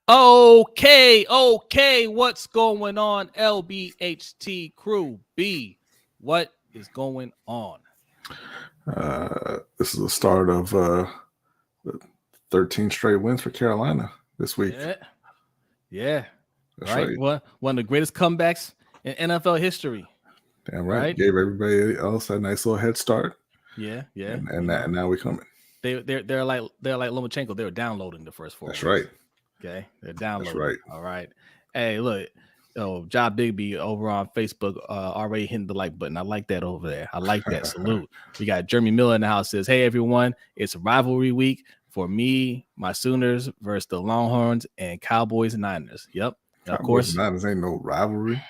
Okay, what's going on, LBHT crew B? What is going on? This is the start of 13 straight wins for Carolina this week. Yeah, That's right. right. One of the greatest comebacks in NFL history. Damn right. Gave everybody else a nice little head start. Yeah. And now we coming. They're like Lomachenko. They were downloading the first 4 That's weeks. right. Okay, they're downloading. That's right. All right. Hey, look. Job Bigby over on Facebook already hitting the like button. I like that over there. I like that. Salute. We got Jeremy Miller in the house. Says, hey, everyone. It's rivalry week for me, my Sooners versus the Longhorns and Cowboys and Niners. Yep. Cowboys Of course. and Niners ain't no rivalry.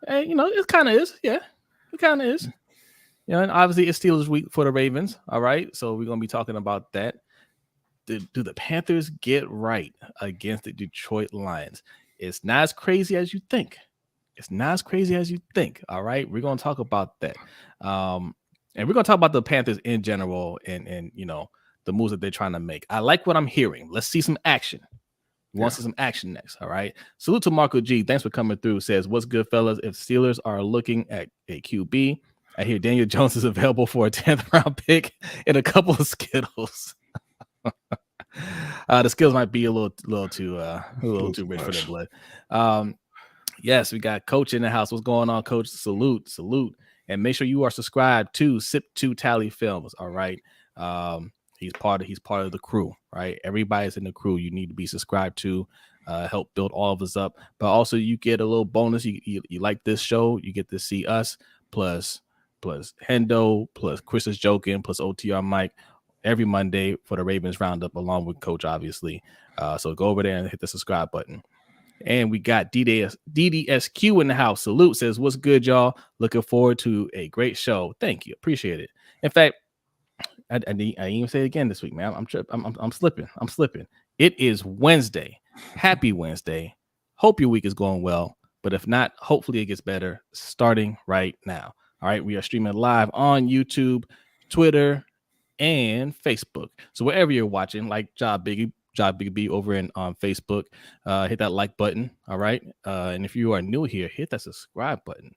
Hey, it kind of is. Yeah, it kind of is. And obviously it's Steelers week for the Ravens. All right. So we're going to be talking about that. Do the Panthers get right against the Detroit Lions? It's not as crazy as you think. All right. We're going to talk about that. And we're going to talk about the Panthers in general and the moves that they're trying to make. I like what I'm hearing. Let's see some action. We want to see some action next. All right. Salute to Marco G. Thanks for coming through. Says, what's good, fellas? If Steelers are looking at a QB, I hear Daniel Jones is available for a 10th round pick and a couple of Skittles. The skills might be a little too rich for their blood. Yes, we got Coach in the house. What's going on, Coach? Salute, and make sure you are subscribed to Sip2 Tally Films. All right, he's part of the crew. Right, everybody's in the crew. You need to be subscribed to help build all of us up. But also, you get a little bonus. You like this show, you get to see us plus Hendo plus Chris is joking plus OTR Mike every Monday for the Ravens Roundup, along with Coach, obviously. So go over there and hit the subscribe button. And we got DDSQ in the house. Salute. Says, what's good, y'all? Looking forward to a great show. Thank you. Appreciate it. In fact, I didn't even say it again this week, man. I'm slipping. It is Wednesday. Happy Wednesday. Hope your week is going well. But if not, hopefully it gets better starting right now. All right. We are streaming live on YouTube, Twitter, and Facebook. So wherever you're watching, like Job Biggie B over on Facebook, hit that like button. All right. And if you are new here, hit that subscribe button.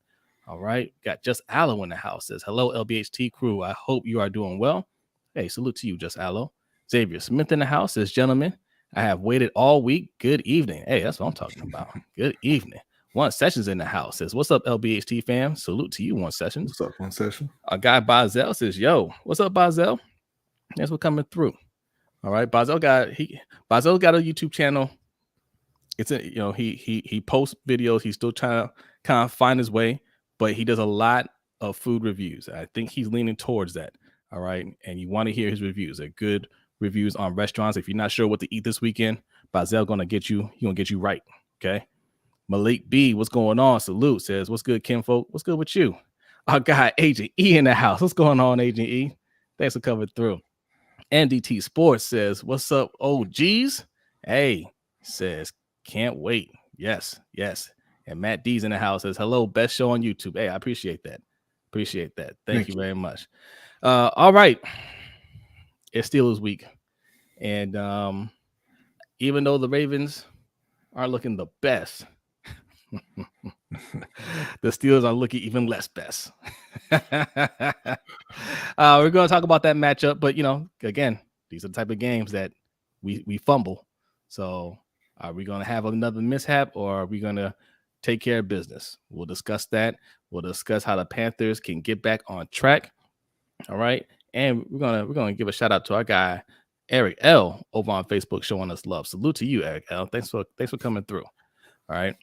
All right. Got Just Allo in the house. Says, hello, LBHT crew. I hope you are doing well. Hey, salute to you, Just Allo. Xavier Smith in the house says, gentlemen, I have waited all week. Good evening. Hey, that's what I'm talking about. Good evening. One Sessions in the house says, what's up, LBHT fam? Salute to you, One Sessions. What's up, One Session? Our guy Bazel says, yo, what's up, Bazel? Thanks for coming through. All right. Bazel got a YouTube channel. It's he posts videos. He's still trying to kind of find his way, but he does a lot of food reviews. I think he's leaning towards that. All right. And you want to hear his reviews. They're good reviews on restaurants. If you're not sure what to eat this weekend, Bazel gonna get you right. Okay. Malik B, what's going on? Salute. Says, what's good, kinfolk? What's good with you? Our guy Agent E in the house. What's going on, Agent E? Thanks for coming through. NDT Sports says, what's up, OGs? Hey, says, can't wait. Yes. And Matt D's in the house says, hello, best show on YouTube. Hey, I appreciate that. Thank you very much. All right. It's Steelers week. And even though the Ravens aren't looking the best, the Steelers are looking even less best. We're going to talk about that matchup, but again, these are the type of games that we fumble. So are we going to have another mishap, or are we going to take care of business? We'll discuss that. We'll discuss how the Panthers can get back on track. All right. And we're going to give a shout out to our guy Eric L over on Facebook showing us love. Salute to you, Eric L. Thanks for coming through. All right.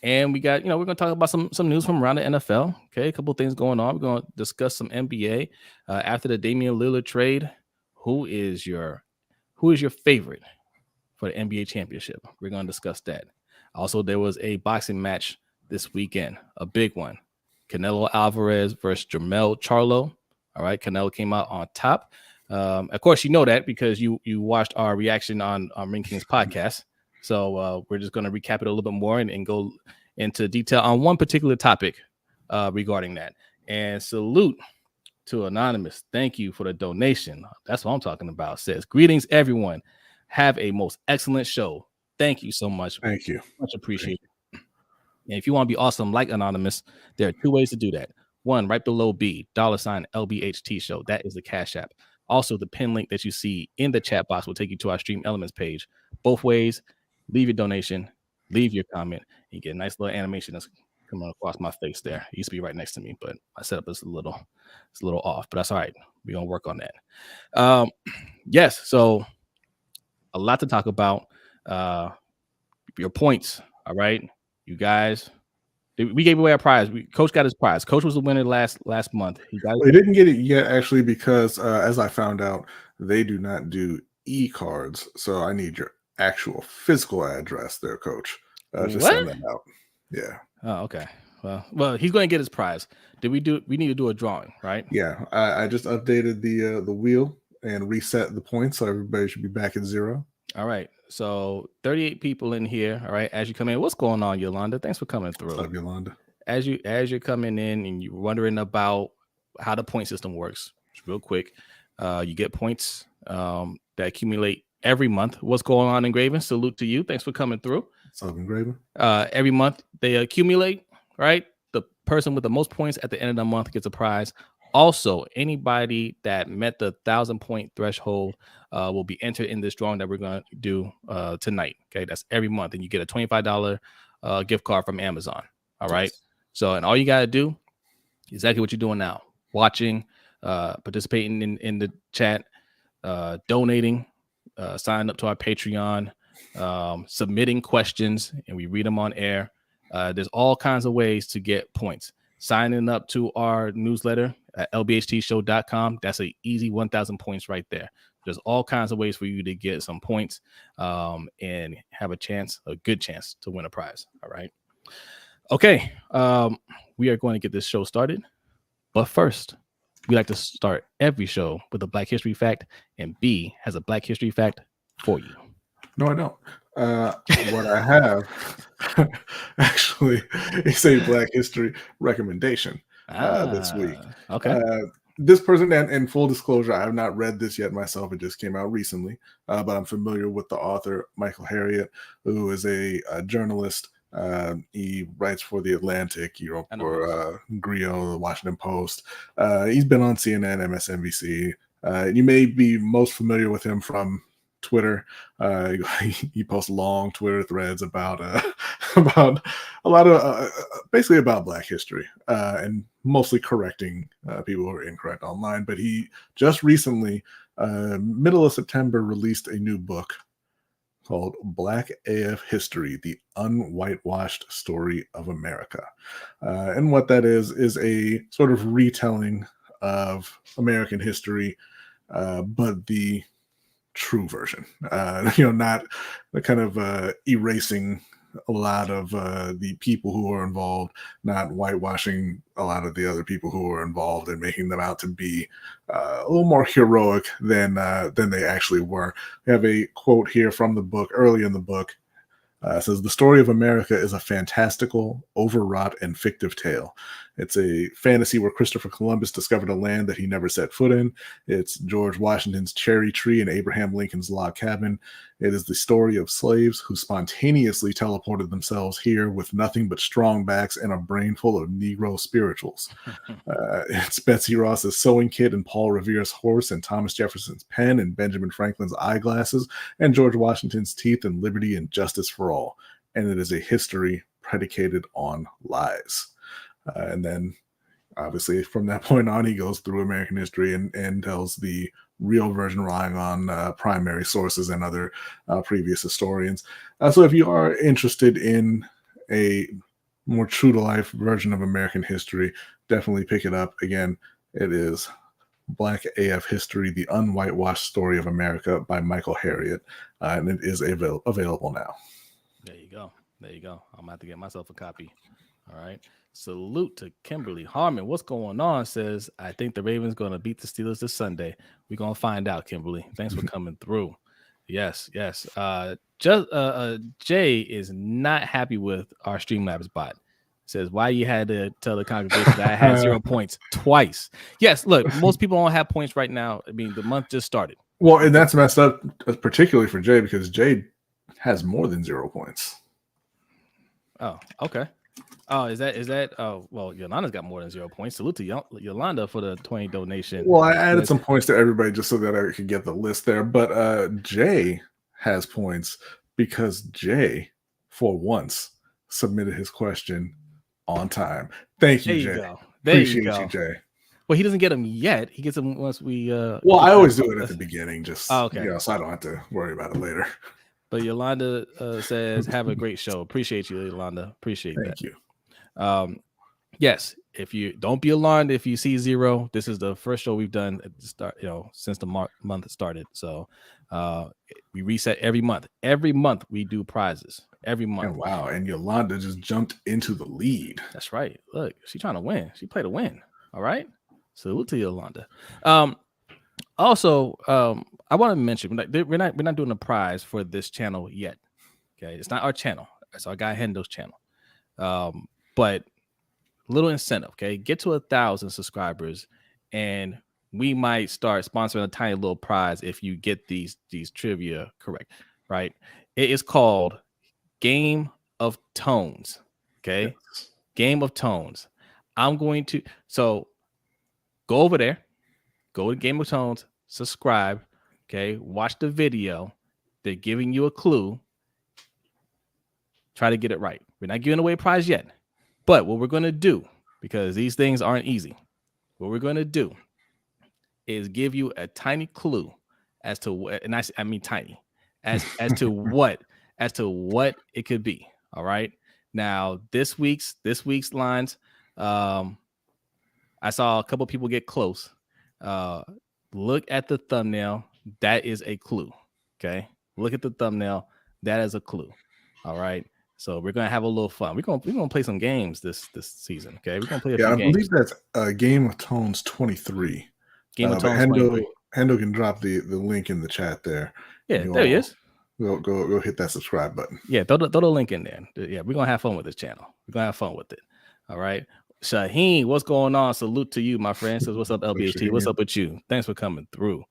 And we got, we're going to talk about some news from around the NFL. Okay, a couple of things going on. We're going to discuss some NBA after the Damian Lillard trade. Who is your favorite for the NBA championship? We're going to discuss that. Also, there was a boxing match this weekend, a big one. Canelo Alvarez versus Jermell Charlo. All right, Canelo came out on top. Of course, you know that because you watched our reaction on Ring Kings podcast. So we're just going to recap it a little bit more and go into detail on one particular topic regarding that. And salute to Anonymous. Thank you for the donation. That's what I'm talking about. Says, greetings, everyone. Have a most excellent show. Thank you so much. Thank you. Much appreciated. And if you want to be awesome like Anonymous, there are 2 ways to do that. One, right below B, $ LBHT Show. That is the Cash App. Also, the pin link that you see in the chat box will take you to our Stream Elements page. Both ways, leave your donation, leave your comment. You get a nice little animation that's coming across my face there. It used to be right next to me, but my setup is a little off, but that's all right. We're going to work on that. Yes, so a lot to talk about. Your points, all right? You guys, we gave away our prize. Coach got his prize. Coach was the winner last month. He didn't get it yet, actually, because as I found out, they do not do e-cards. So I need your actual physical address there, Coach. Just send that out. Yeah. Oh, okay. Well, he's going to get his prize. We need to do a drawing, right? Yeah. I just updated the wheel and reset the points, so everybody should be back at 0. All right. So 38 people in here. All right. As you come in, what's going on, Yolanda? Thanks for coming through. What's up, Yolanda? As you're coming in and you're wondering about how the point system works, just real quick, you get points that accumulate every month. What's going on, Engraven? Salute to you. Thanks for coming through. What's up, Engraven? Every month they accumulate, right? The person with the most points at the end of the month gets a prize. Also, anybody that met the 1,000-point threshold will be entered in this drawing that we're going to do tonight. Okay, that's every month, and you get a $25 gift card from Amazon. All right. Yes. So, and all you got to do, exactly what you're doing now: watching, participating in the chat, donating, signing up to our Patreon, submitting questions, and we read them on air. There's all kinds of ways to get points. Signing up to our newsletter at LBHTShow.com. That's an easy 1,000 points right there. There's all kinds of ways for you to get some points and have a good chance to win a prize. All right. Okay. We are going to get this show started. But first, we like to start every show with a Black History fact, and B has a Black History fact for you. No, I don't. What I have actually is a Black History recommendation this week. Okay. This person, and full disclosure, I have not read this yet myself. It just came out recently, but I'm familiar with the author, Michael Harriot, who is a journalist. He writes for The Atlantic, for Griot, the Washington Post. He's been on CNN, MSNBC. You may be most familiar with him from Twitter. He posts long Twitter threads about a lot of basically about Black history and mostly correcting people who are incorrect online. But he just recently, middle of September, released a new book called Black AF History: The Unwhitewashed Story of America. And what that is a sort of retelling of American history, but the true version, not the kind of erasing a lot of the people who are involved, not whitewashing a lot of the other people who are involved and making them out to be a little more heroic than they actually were. We have a quote here from the book, early in the book. It says, "The story of America is a fantastical, overwrought, and fictive tale. It's a fantasy where Christopher Columbus discovered a land that he never set foot in. It's George Washington's cherry tree and Abraham Lincoln's log cabin. It is the story of slaves who spontaneously teleported themselves here with nothing but strong backs and a brain full of Negro spirituals. It's Betsy Ross's sewing kit and Paul Revere's horse and Thomas Jefferson's pen and Benjamin Franklin's eyeglasses and George Washington's teeth and liberty and justice for all. And it is a history predicated on lies." And then, obviously, from that point on, he goes through American history and tells the real version, relying on primary sources and other previous historians. So if you are interested in a more true-to-life version of American history, definitely pick it up. Again, it is Black AF History: The Unwhitewashed Story of America by Michael Harriot, and it is available now. There you go. I'm going to have to get myself a copy. All right. Salute to Kimberly Harmon. What's going on? Says, I think the Ravens going to beat the Steelers this Sunday. We're going to find out, Kimberly. Thanks for coming through. Yes. Jay is not happy with our Streamlabs bot. Says, why you had to tell the congregation that I had 0 points twice. Yes, look, most people don't have points right now. I mean, the month just started. Well, and that's messed up, particularly for Jay, because Jay has more than 0 points. Oh, okay. Oh, is that? Oh, well, Yolanda's got more than 0 points. Salute to Yolanda for the 20 donation. Well, I added some points to everybody just so that I could get the list there. But Jay has points because Jay, for once, submitted his question on time. Thank you, Jay. There you go. Appreciate you, Jay. Well, he doesn't get them yet. He gets them once we. Well, I always do it at the beginning, just okay. So I don't have to worry about it later. But Yolanda says, "Have a great show. Appreciate you, Yolanda. Appreciate that. Thank you." Yes, if you don't be alarmed if you see 0. This is the first show we've done at the start, since the month started. So we reset every month. Every month we do prizes. Every month. And wow, and Yolanda just jumped into the lead. That's right. Look, she's trying to win. She played to win. All right. Salute to Yolanda. Also, I want to mention we're not doing a prize for this channel yet. Okay, it's not our channel. It's our guy Hendo's channel. But little incentive. Okay, get to 1,000 subscribers, and we might start sponsoring a tiny little prize if you get these trivia correct. Right? It is called Game of Tones. Okay, yes. Game of Tones. I'm going to go over there, go to Game of Tones, subscribe, okay, watch the video. They're giving you a clue. Try to get it right. We're not giving away a prize yet, but what we're going to do, because these things aren't easy, what we're going to do is give you a tiny clue as to what, and I mean tiny, as to what it could be. All right. Now this week's lines, I saw a couple people get close. Look at the thumbnail. That is a clue. Okay. Look at the thumbnail. That is a clue. All right. So we're gonna have a little fun. We're gonna play some games this season. Okay. We're gonna play a few games. I believe that's Game of Tones 23. Game of Tones 23. Hendo can drop the link in the chat there. Yeah, there he is. Go hit that subscribe button. Yeah, throw the link in there. Yeah, we're gonna have fun with this channel. We're gonna have fun with it. All right. Shaheen, what's going on? Salute to you, my friend. Says, what's up, LBHT? What's up with you? Thanks for coming through.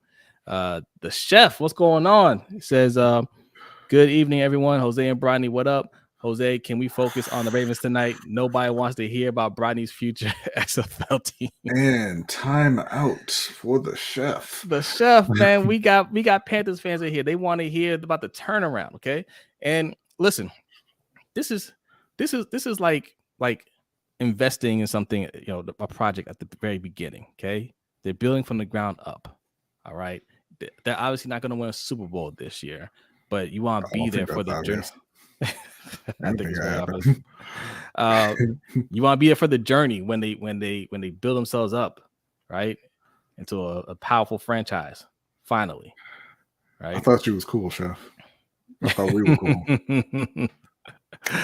The chef, what's going on? He says, good evening, everyone. Jose and Brodny, what up? Jose, can we focus on the Ravens tonight? Nobody wants to hear about Brodny's future XFL team. And time out for the chef. The chef, man. We got Panthers fans in here. They want to hear about the turnaround. Okay. And listen, this is like investing in something, a project at the very beginning. Okay. They're building from the ground up. All right. They're obviously not going to win a Super Bowl this year, but you want to be there for the journey. I think it's going to you want to be there for the journey when they build themselves up, right, into a powerful franchise. Finally, right? I thought you was cool, chef. I thought we were cool.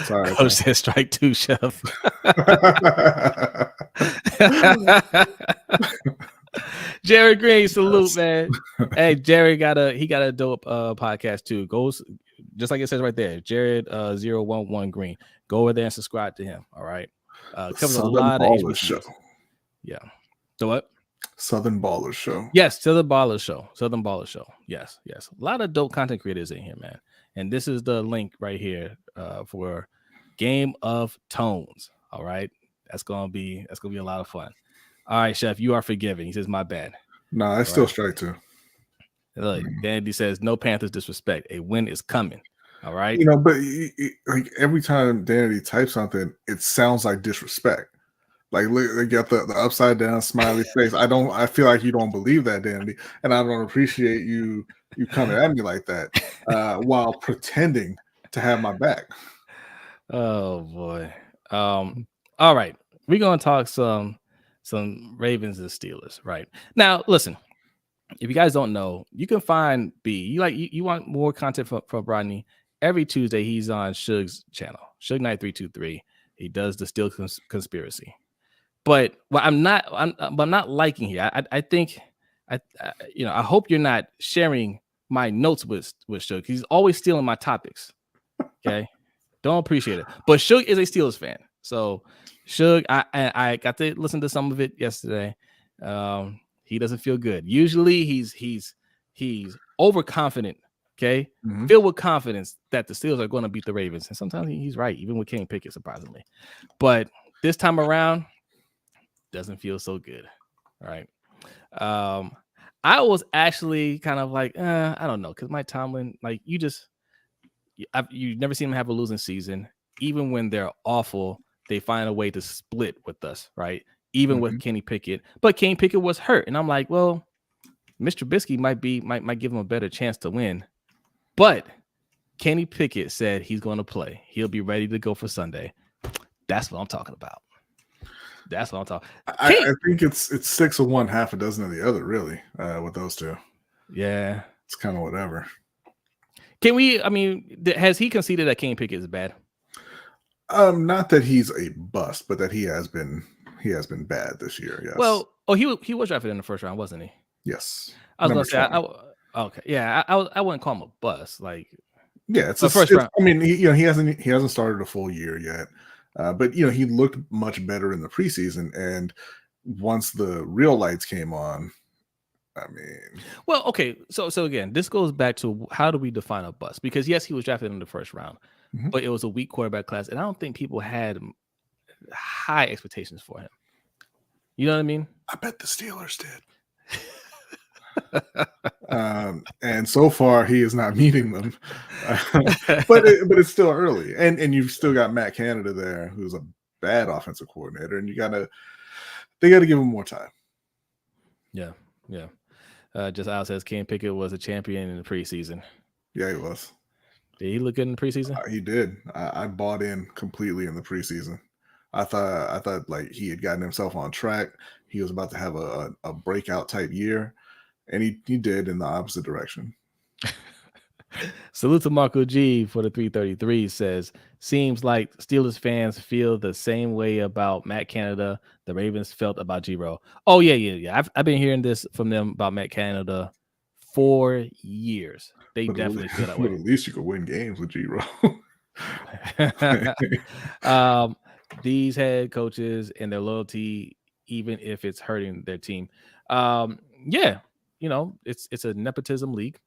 Sorry, Coach said strike 2, chef. Jared Green, salute, man. Hey, Jared got a dope podcast too. Goes just like it says right there, Jared 011 Green. Go over there and subscribe to him. All right. Covers Southern a lot Ballers of Show. Yeah. So what? Southern Ballers Show. Yes, Southern Ballers Show. Southern Ballers Show. Yes. A lot of dope content creators in here, man. And this is the link right here for Game of Tones. All right. That's gonna be a lot of fun. All right, chef, you are forgiven. He says, my bad. Nah, it's still strike 2. Look, Dandy says, no Panthers disrespect. A win is coming. All right. But like every time Dandy types something, it sounds like disrespect. Like they got the upside down smiley face. I feel like you don't believe that, Dandy, and I don't appreciate you coming at me like that while pretending to have my back. Oh boy. All right. We're gonna talk some Ravens and Steelers right now. Listen, if you guys don't know, you can find B. You want more content from Brodny. Every Tuesday he's on Suge's channel, Suge 9323. He does the Steel Conspiracy. But what I'm not liking here. I think I hope you're not sharing my notes with Suge. He's always stealing my topics. Okay, don't appreciate it. But Suge is a Steelers fan, so. Suge, I got to listen to some of it yesterday. He doesn't feel good. Usually he's He's overconfident. Okay, filled with confidence that the Steelers are going to beat the Ravens, and sometimes he's right, even with Kenny Pickett, surprisingly. But this time around, doesn't feel so good. All right. I was actually kind of like, I don't know, because Mike Tomlin, like you've never seen him have a losing season. Even when they're awful, they find a way to split with us, right? Even with Kenny Pickett, but Kenny Pickett was hurt, and I'm like, well, Mr. Trubisky might give him a better chance to win, but Kenny Pickett said he's going to play. He'll be ready to go for Sunday. That's what I'm talking about. That's what I'm talking. I think it's 6 of one, half a dozen of the other, really, with those two. Yeah, it's kind of whatever. Has he conceded that Kenny Pickett is bad? Not that he's a bust, but that he has been bad this year. Yes. Well, he was drafted in the first round, wasn't he? Yes. I was going to say, okay, yeah, I wouldn't call him a bust. Like, yeah, it's the first round. I mean, he hasn't started a full year yet, but he looked much better in the preseason, and once the real lights came on, I mean, well, okay, so again, this goes back to how do we define a bust? Because yes, he was drafted in the first round, but it was a weak quarterback class, and I don't think people had high expectations for him. You know what I mean? I bet the Steelers did. And so far he is not meeting them, but it's still early, and you've still got Matt Canada there, who's a bad offensive coordinator, and they got to give him more time. Yeah. Just Al says Kenny Pickett was a champion in the preseason. Yeah, he was. Did he look good in the preseason? He did. I bought in completely in the preseason. I thought like he had gotten himself on track. He was about to have a breakout type year. And he did in the opposite direction. Salute to Marco G for the 333 says, seems like Steelers fans feel the same way about Matt Canada the Ravens felt about G-Row. Oh, yeah. I've been hearing this from them about Matt Canada for years. They definitely feel that way. At least you could win games with G-Row. These head coaches and their loyalty, even if it's hurting their team. Yeah. It's a nepotism league.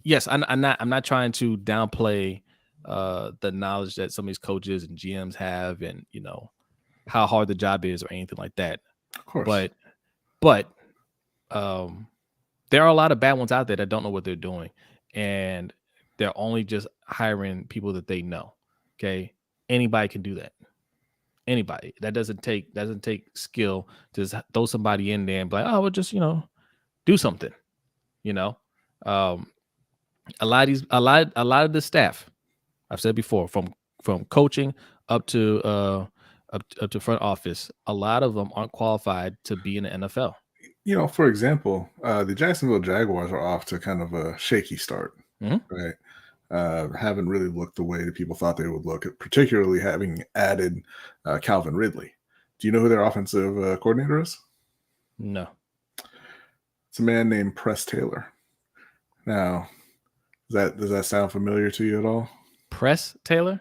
Yes, I'm not trying to downplay the knowledge that some of these coaches and GMs have, and how hard the job is or anything like that. Of course. But there are a lot of bad ones out there that don't know what they're doing, and they're only just hiring people that they know. Okay, anybody can do that. Anybody. That doesn't take skill to just throw somebody in there and be like, oh, we'll just do something. A lot of the staff, I've said before, from coaching up to front office, a lot of them aren't qualified to be in the NFL. For example, the Jacksonville Jaguars are off to kind of a shaky start, right? Haven't really looked the way that people thought they would look, particularly having added Calvin Ridley. Do you know who their offensive coordinator is? No. It's a man named Press Taylor. Now, does that sound familiar to you at all? Press Taylor?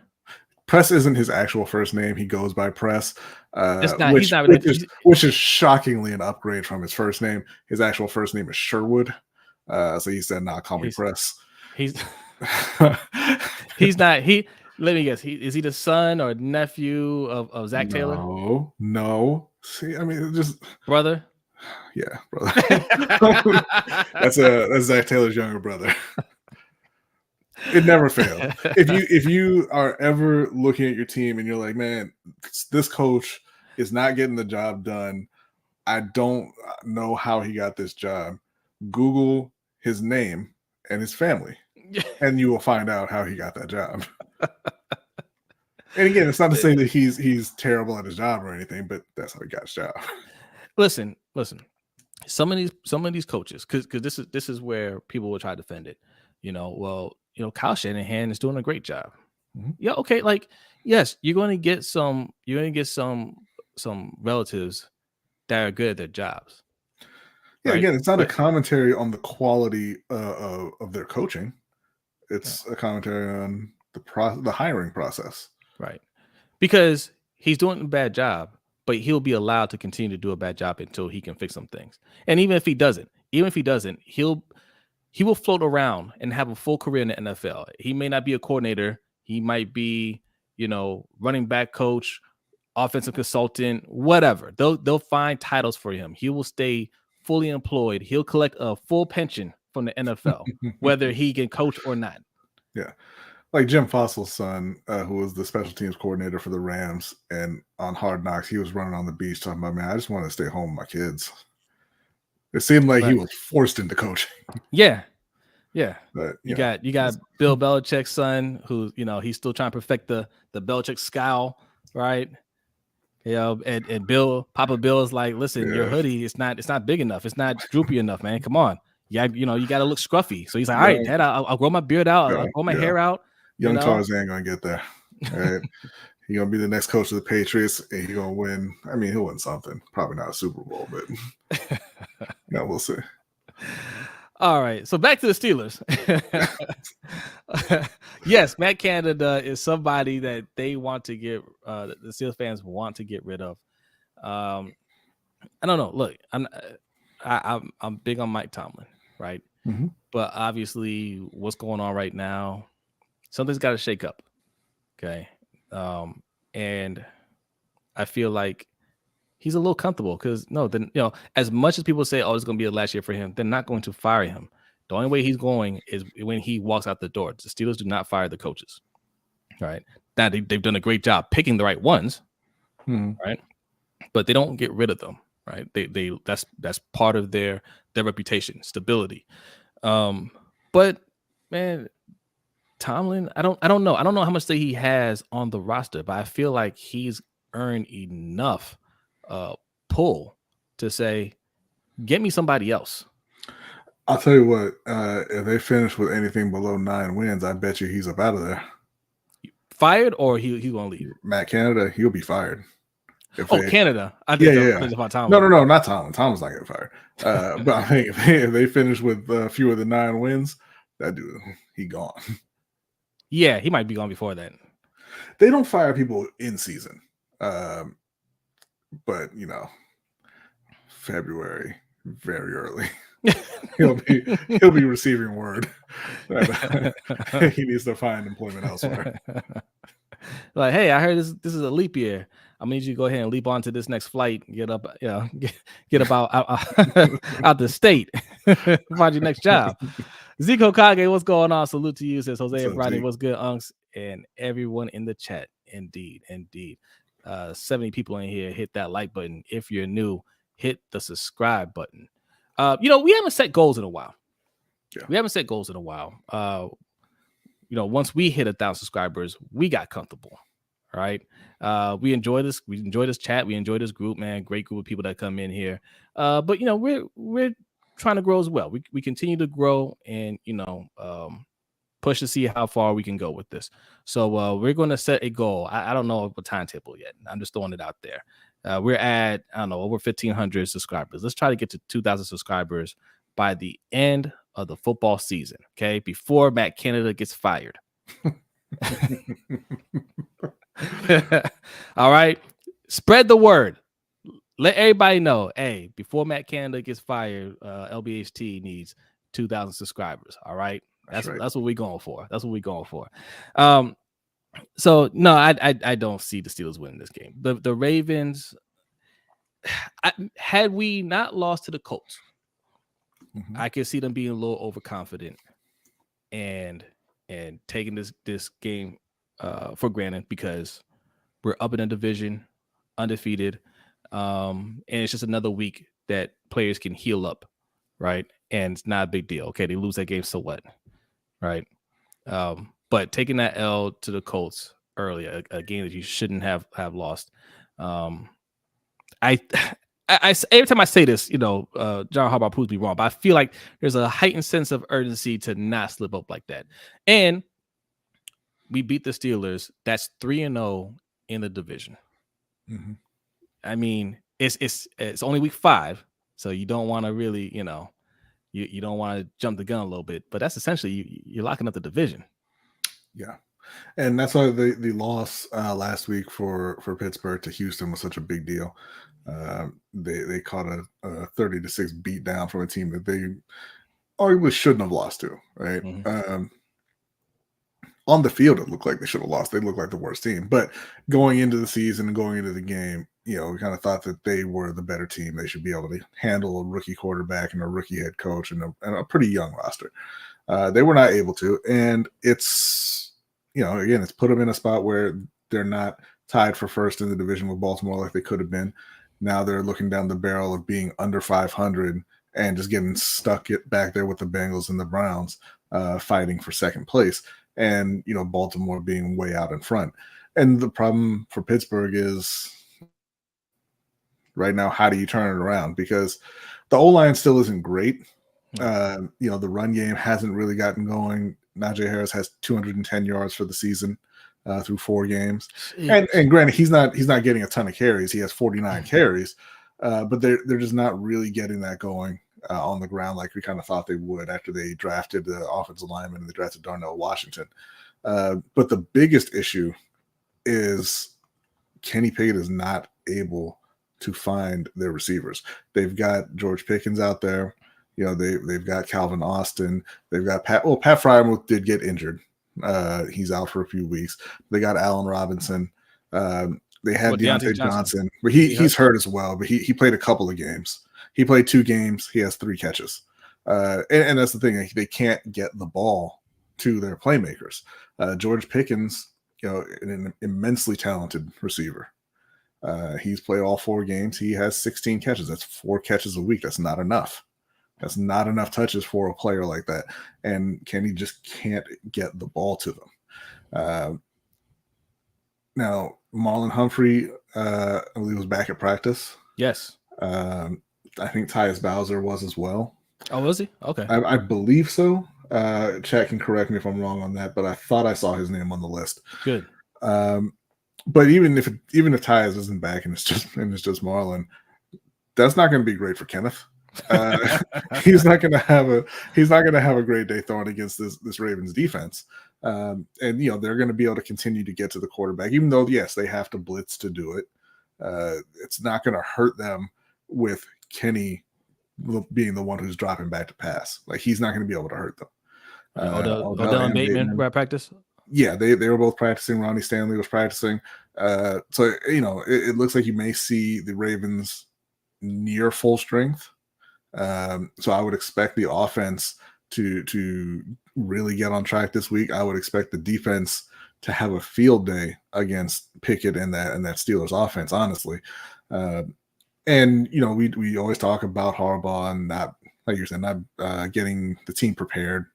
Press isn't his actual first name. He goes by Press, which is shockingly an upgrade from his first name. His actual first name is Sherwood. So he said, "Nah, call me Press." He's not. Let me guess. Is he the son or nephew of Zach Taylor? No. See, I mean, just brother. Yeah, brother. That's Zach Taylor's younger brother. It never failed. If you are ever looking at your team and you're like, man, this coach is not getting the job done, I don't know how he got this job. Google his name and his family, and you will find out how he got that job. And again, it's not to say that he's terrible at his job or anything, but that's how he got his job. Listen. Some of these coaches, because this is where people will try to defend it. Kyle Shanahan is doing a great job. Yeah, okay. Like, yes, you're going to get some relatives that are good at their jobs. Yeah, right? Again, it's not a commentary on the quality of their coaching. It's a commentary on the hiring process. Right. Because he's doing a bad job, but he'll be allowed to continue to do a bad job until he can fix some things. And even if he doesn't, even if he doesn't, he will float around and have a full career in the NFL. He may not be a coordinator. He might be, running back coach, offensive consultant, whatever. They'll find titles for him. He will stay fully employed. He'll collect a full pension from the NFL, whether he can coach or not. Yeah. Like Jim Fossil's son, who was the special teams coordinator for the Rams, and on Hard Knocks, he was running on the beach talking about, man, I just want to stay home with my kids. It seemed like he was forced into coaching. Yeah. But you got Bill Belichick's son, who he's still trying to perfect the Belichick scowl, right? And Papa Bill is like, listen, your hoodie, it's not big enough, it's not droopy enough, man. Come on, you got to look scruffy. So he's like, all right, Dad, I'll grow my beard out, I'll grow my hair out. Young Tarzan gonna get there. All right. He's gonna be the next coach of the Patriots, and he's gonna win. I mean, he'll win something. Probably not a Super Bowl, but yeah, we'll see. All right, so back to the Steelers. Yes, Matt Canada is somebody that they want to get. The Steelers fans want to get rid of. I don't know. Look, I'm big on Mike Tomlin, right? Mm-hmm. But obviously, what's going on right now, something's got to shake up. Okay, and I feel like he's a little comfortable because as much as people say, oh, it's going to be the last year for him, they're not going to fire him. The only way he's going is when he walks out the door. The Steelers do not fire the coaches. Right. Now they've done a great job picking the right ones. Right. But they don't get rid of them. Right. That's part of their reputation, stability. But man, Tomlin, I don't know. I don't know how much that he has on the roster, but I feel like he's earned enough pull to say, get me somebody else. I'll tell you what, if they finish with anything below 9 wins, I bet you he's up out of there. Fired or he's gonna leave? Matt Canada, he'll be fired. Canada. I think No, not Tomlin. Tomlin's not getting fired. But I think if they finish with fewer than 9 wins, that dude, he gone. Yeah, he might be gone before that. They don't fire people in season. But February, very early. he'll be receiving word that he needs to find employment elsewhere. Like, hey, I heard this is a leap year. I need you to go ahead and leap onto this next flight, get up, get up out the state, find your next job. Zeke Okage, what's going on? Salute to you, says Jose and Brodny. What's good, Unks? And everyone in the chat. Indeed. 70 people in here, hit that like button. If you're new, hit the subscribe button. We haven't set goals in a while. Yeah. We haven't set goals in a while. Once we hit 1,000 subscribers, we got comfortable. All right. We enjoy this. We enjoy this chat. We enjoy this group, man. Great group of people that come in here. But we're trying to grow as well. We continue to grow and push to see how far we can go with this. So we're going to set a goal. I don't know a timetable yet. I'm just throwing it out there. We're at, I don't know, over 1,500 subscribers. Let's try to get to 2,000 subscribers by the end of the football season. Okay. Before Matt Canada gets fired. All right. Spread the word. Let everybody know. Hey, before Matt Canada gets fired, LBHT needs 2,000 subscribers. All right. That's what we're going for. That's what we're going for. So no, I don't see the Steelers winning this game. The Ravens, had we not lost to the Colts, I could see them being a little overconfident and taking this game for granted because we're up in a division, undefeated, and it's just another week that players can heal up, right? And it's not a big deal. Okay, they lose that game, so what, right? But taking that L to the Colts early, a game that you shouldn't have lost. I every time I say this, John Harbaugh proves me wrong, but I feel like there's a heightened sense of urgency to not slip up like that. And we beat the Steelers. That's 3-0 in the division. Mm-hmm. I mean, it's only week 5, so you don't want to really, you don't want to jump the gun a little bit, but that's essentially you're locking up the division. Yeah. And that's why the loss last week for Pittsburgh to Houston was such a big deal. They caught a 30-6 beat down from a team that they arguably shouldn't have lost to, right? On the field, it looked like they should have lost. They looked like the worst team. But going into the season and going into the game, we kind of thought that they were the better team. They should be able to handle a rookie quarterback and a rookie head coach and a pretty young roster. They were not able to. And it's, again, it's put them in a spot where they're not tied for first in the division with Baltimore like they could have been. Now they're looking down the barrel of being under 500 and just getting stuck back there with the Bengals and the Browns fighting for second place. And, Baltimore being way out in front. And the problem for Pittsburgh is right now, how do you turn it around? Because the O-line still isn't great. The run game hasn't really gotten going. Najee Harris has 210 yards for the season through 4 games. And granted, he's not getting a ton of carries. He has 49 carries, but they're just not really getting that going on the ground like we kind of thought they would after they drafted the offensive lineman and they drafted Darnell Washington. But the biggest issue is Kenny Pickett is not able to find their receivers. They've got George Pickens out there. They've got Calvin Austin. They've got Pat Fryermuth did get injured. He's out for a few weeks. They got Allen Robinson. They had Deontay Johnson, but he's hurt as well. But he played a couple of games. He played 2 games. He has 3 catches. And that's the thing. They can't get the ball to their playmakers. George Pickens, an immensely talented receiver. He's played all 4 games. He has 16 catches. That's 4 catches a week. That's not enough. That's not enough touches for a player like that. And Kenny just can't get the ball to them. Now, Marlon Humphrey, I believe, was back at practice. Yes. I think Tyus Bowser was as well. Oh, was he? Okay. I believe so. Chat can correct me if I'm wrong on that, but I thought I saw his name on the list. Good. But even if Tyus isn't back and it's just Marlon, that's not going to be great for Kenneth. He's not going to have a great day throwing against this Ravens defense. And they're going to be able to continue to get to the quarterback, even though yes, they have to blitz to do it. It's not going to hurt them with Kenny being the one who's dropping back to pass. Like, he's not going to be able to hurt them. Odell and Bateman were at practice. Yeah, they were both practicing. Ronnie Stanley was practicing. So it looks like you may see the Ravens near full strength. So I would expect the offense to really get on track this week. I would expect the defense to have a field day against Pickett and that Steelers offense, honestly. And we always talk about Harbaugh and not, like you're saying, not getting the team prepared.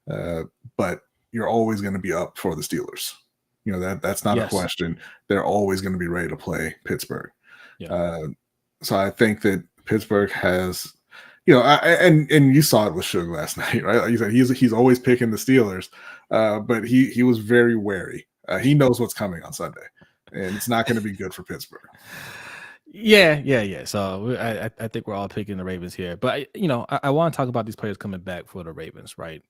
But you're always going to be up for the Steelers. That's not a question. They're always going to be ready to play Pittsburgh. Yeah. So I think that Pittsburgh has, and you saw it with Suge last night, right? Like you said, he's always picking the Steelers, but he was very wary. He knows what's coming on Sunday, and it's not going to be good for Pittsburgh. Yeah. So I think we're all picking the Ravens here, but I want to talk about these players coming back for the Ravens, right?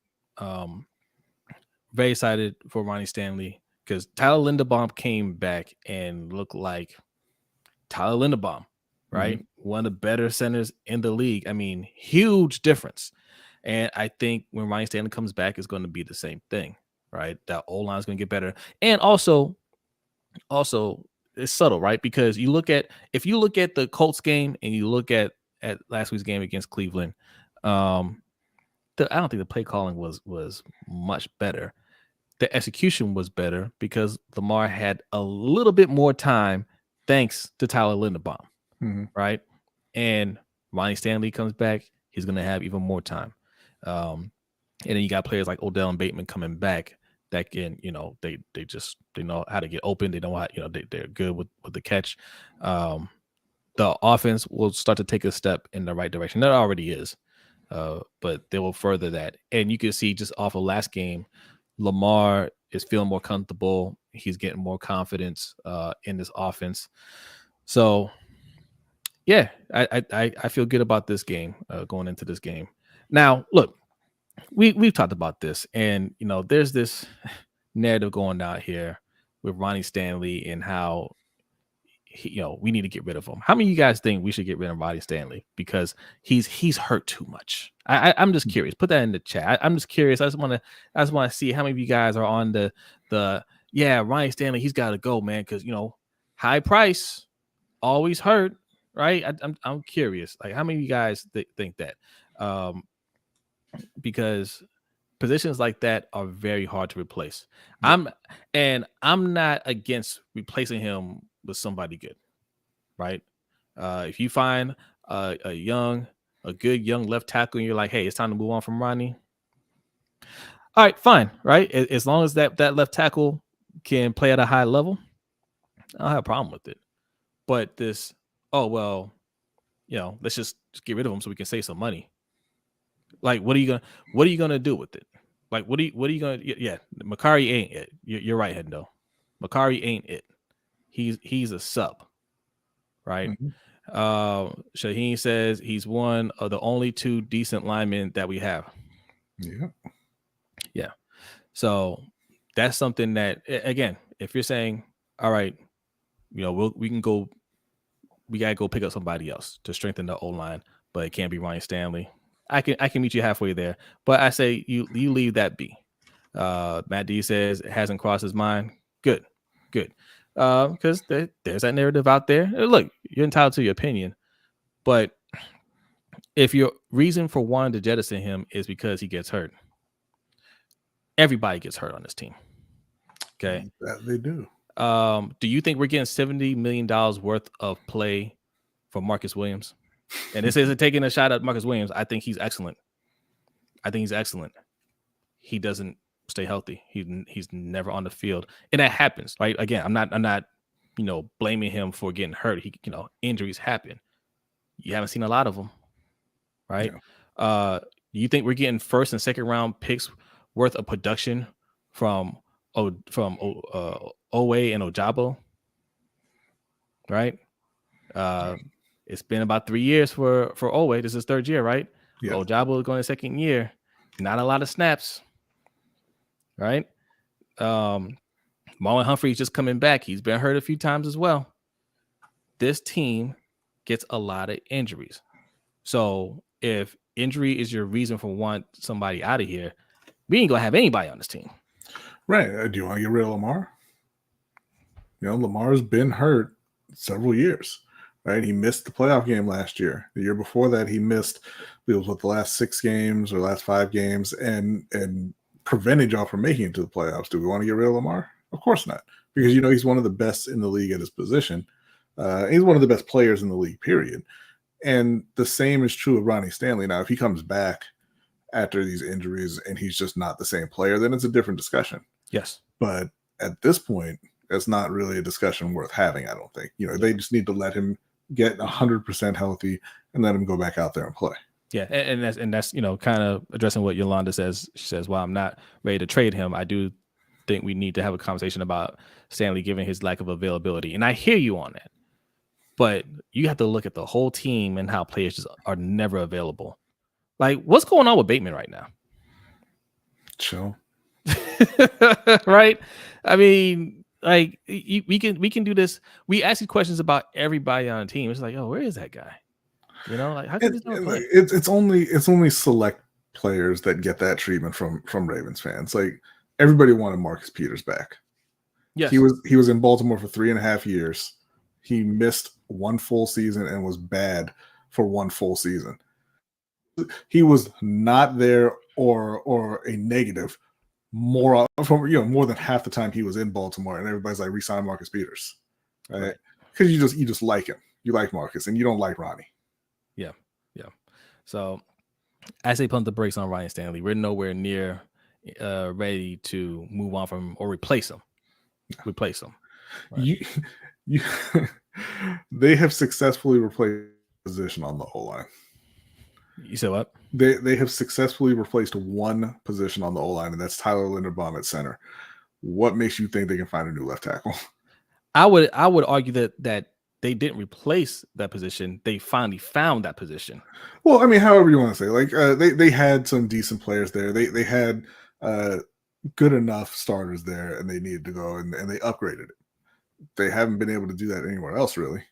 Very excited for Ronnie Stanley because Tyler Linderbaum came back and looked like Tyler Linderbaum, right? Mm-hmm. One of the better centers in the league. I mean, huge difference. And I think when Ronnie Stanley comes back, it's going to be the same thing, right? That O-line is going to get better. And also it's subtle, right? Because if you look at the Colts game and you look at last week's game against Cleveland, I don't think the play calling was much better. The execution was better because Lamar had a little bit more time thanks to Tyler Linderbaum, right? And Ronnie Stanley comes back, he's going to have even more time. And then you got players like Odell and Bateman coming back that can, they know how to get open. They know how, they're good with the catch. The offense will start to take a step in the right direction. That already is. But they will further that. And you can see just off of last game, Lamar is feeling more comfortable. He's getting more confidence in this offense. So, yeah, I feel good about this game, going into this game. Now, look, we've talked about this, and there's this narrative going out here with Ronnie Stanley and how we need to get rid of him. How many of you guys think we should get rid of Ronnie Stanley because he's hurt too much? I'm just curious. Put that in the chat. I'm just curious. I just want to see how many of you guys are on the Ronnie Stanley. He's got to go, man, because high price always hurt, right? I'm curious. Like, how many of you guys think that? Because positions like that are very hard to replace. I'm not against replacing him with somebody good, right? If you find a good young left tackle and you're like, hey, it's time to move on from Ronnie. All right, fine, right? As long as that left tackle can play at a high level, I don't have a problem with it. But this, let's just get rid of him so we can save some money. Like, what are you gonna do with it? Like, what are you gonna? Yeah, Makari ain't it. You're right, Hendo. Makari ain't it. He's a sub, right? Mm-hmm. Shaheen says he's one of the only 2 decent linemen that we have. Yeah. So that's something that, again, if you're saying, all right, we gotta go pick up somebody else to strengthen the O-line, but it can't be Ronnie Stanley. I can meet you halfway there, but I say you leave that be. Matt D says it hasn't crossed his mind. Good. Because there's that narrative out there. Look, you're entitled to your opinion, but if your reason for wanting to jettison him is because he gets hurt, everybody gets hurt on this team. Okay, that they do. Do you think we're getting $70 million worth of play for Marcus Williams? And this isn't taking a shot at Marcus Williams. I think he's excellent. He doesn't stay healthy. He's never on the field, and that happens. Right? Again, I'm not blaming him for getting hurt. Injuries happen. You haven't seen a lot of them, right? Yeah. Do you think we're getting first and second round picks worth of production from Owe and Ojabo? Right? It's been about 3 years for Owe. This is 3rd year, right? Yeah. Ojabo is going to 2nd year. Not a lot of snaps, right? Marlon Humphrey's just coming back. He's been hurt a few times as well. This team gets a lot of injuries. So if injury is your reason for wanting somebody out of here, we ain't going to have anybody on this team. Right. Do you want to get rid of Lamar? Lamar's been hurt several years. Right, he missed the playoff game last year. The year before that, he missed the last 6 games or last 5 games, and prevented y'all from making it to the playoffs. Do we want to get rid of Lamar? Of course not, because he's one of the best in the league at his position. He's one of the best players in the league, period. And the same is true of Ronnie Stanley. Now, if he comes back after these injuries and he's just not the same player, then it's a different discussion. Yes, but at this point, it's not really a discussion worth having. I don't think. They just need to let him get 100% healthy and let him go back out there and play. Yeah, and that's kind of addressing what Yolanda says. She says, "Well, I'm not ready to trade him. I do think we need to have a conversation about Stanley given his lack of availability." And I hear you on that, but you have to look at the whole team and how players just are never available. Like, what's going on with Bateman right now? Chill, right? I mean, like, we can do this. We ask you questions about everybody on the team. It's like, oh, where is that guy? Like, how can this not play? It's only select players that get that treatment from Ravens fans. Like, everybody wanted Marcus Peters back. Yes, he was in Baltimore for 3.5 years. He missed 1 full season and was bad for 1 full season. He was not there or a negative more than half the time he was in Baltimore, and everybody's like, resign Marcus Peters, right? Because you just like him. You like Marcus, and you don't like Ronnie. Yeah. So I say pump the brakes on Ryan Stanley. We're nowhere near ready to move on from or replace him. Right? They have successfully replaced the position on the O-line. You said what? They have successfully replaced 1 position on the O-line, and that's Tyler Linderbaum at center. What makes you think they can find a new left tackle? I would argue that they didn't replace that position. They finally found that position. Well, I mean, however you want to say, like, they had some decent players there. They had good enough starters there, and they needed to go and they upgraded it. They haven't been able to do that anywhere else, really.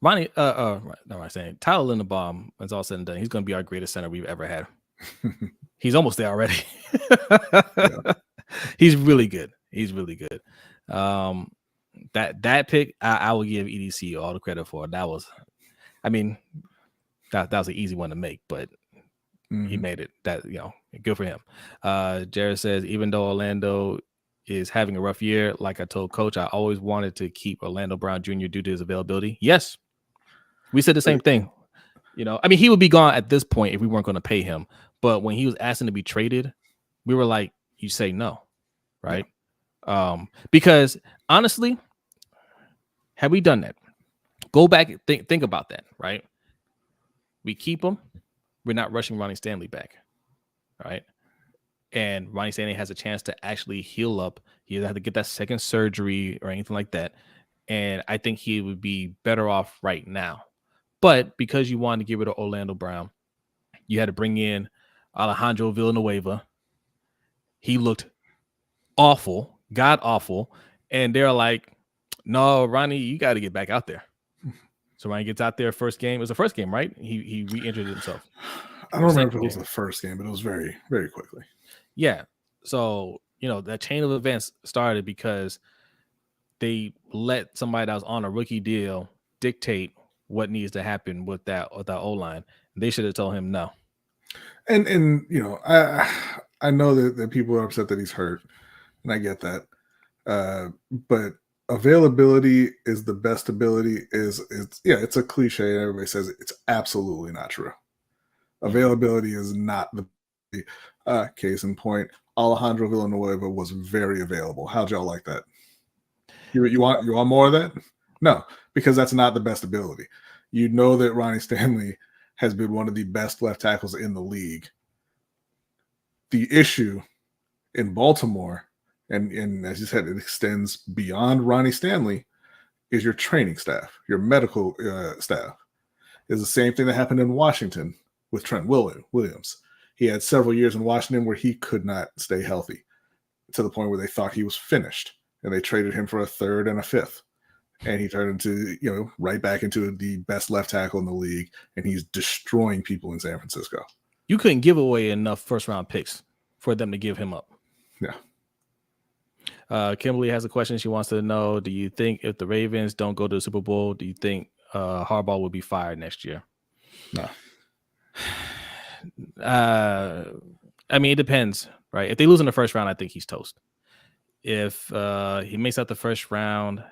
Ronnie, no, I'm saying Tyler Linderbaum, when it's all said and done, he's going to be our greatest center we've ever had. He's almost there already. Yeah. He's really good. He's really good. That pick, I will give EDC all the credit for. That was, I mean, that was an easy one to make, but he made it. That, you know, good for him. Jared says, even though Orlando is having a rough year, like I told Coach, I always wanted to keep Orlando Brown Jr. due to his availability. Yes, we said the same thing. You know, I mean, he would be gone at this point if we weren't going to pay him. But when he was asking to be traded, we were like, you say no, right? Yeah. Because honestly, have we done that? Go back and think about that, right? We keep him. We're not rushing Ronnie Stanley back, right? And Ronnie Stanley has a chance to actually heal up. He doesn't have to get that second surgery or anything like that. And I think he would be better off right now. But because you wanted to get rid of Orlando Brown, you had to bring in Alejandro Villanueva. He looked awful, god awful. And they're like, no, Ronnie, you got to get back out there. So Ronnie gets out there first game. It was the first game, right? He re-injured himself. I don't remember if it was the first game, but it was very, very quickly. Yeah. So, you know, that chain of events started because they let somebody that was on a rookie deal dictate what needs to happen with that O-line. They should have told him no. And you know, I know that people are upset that he's hurt, and I get that. But availability is the best ability. It's a cliche. Everybody says it. It's absolutely not true. Availability is not the case in point. Alejandro Villanueva was very available. How'd y'all like that? You want more of that? No, because that's not the best ability. You know that Ronnie Stanley has been one of the best left tackles in the league. The issue in Baltimore, and as you said, it extends beyond Ronnie Stanley, is your training staff, your medical staff. It's the same thing that happened in Washington with Trent Williams. He had several years in Washington where he could not stay healthy to the point where they thought he was finished, and they traded him for a third and a fifth. And he turned into, you know, right back into the best left tackle in the league, and he's destroying people in San Francisco. You couldn't give away enough first-round picks for them to give him up. Yeah. Kimberly has a question. She wants to know, do you think if the Ravens don't go to the Super Bowl, do you think Harbaugh will be fired next year? No. I mean, it depends, right? If they lose in the first round, I think he's toast. If he makes out the first round,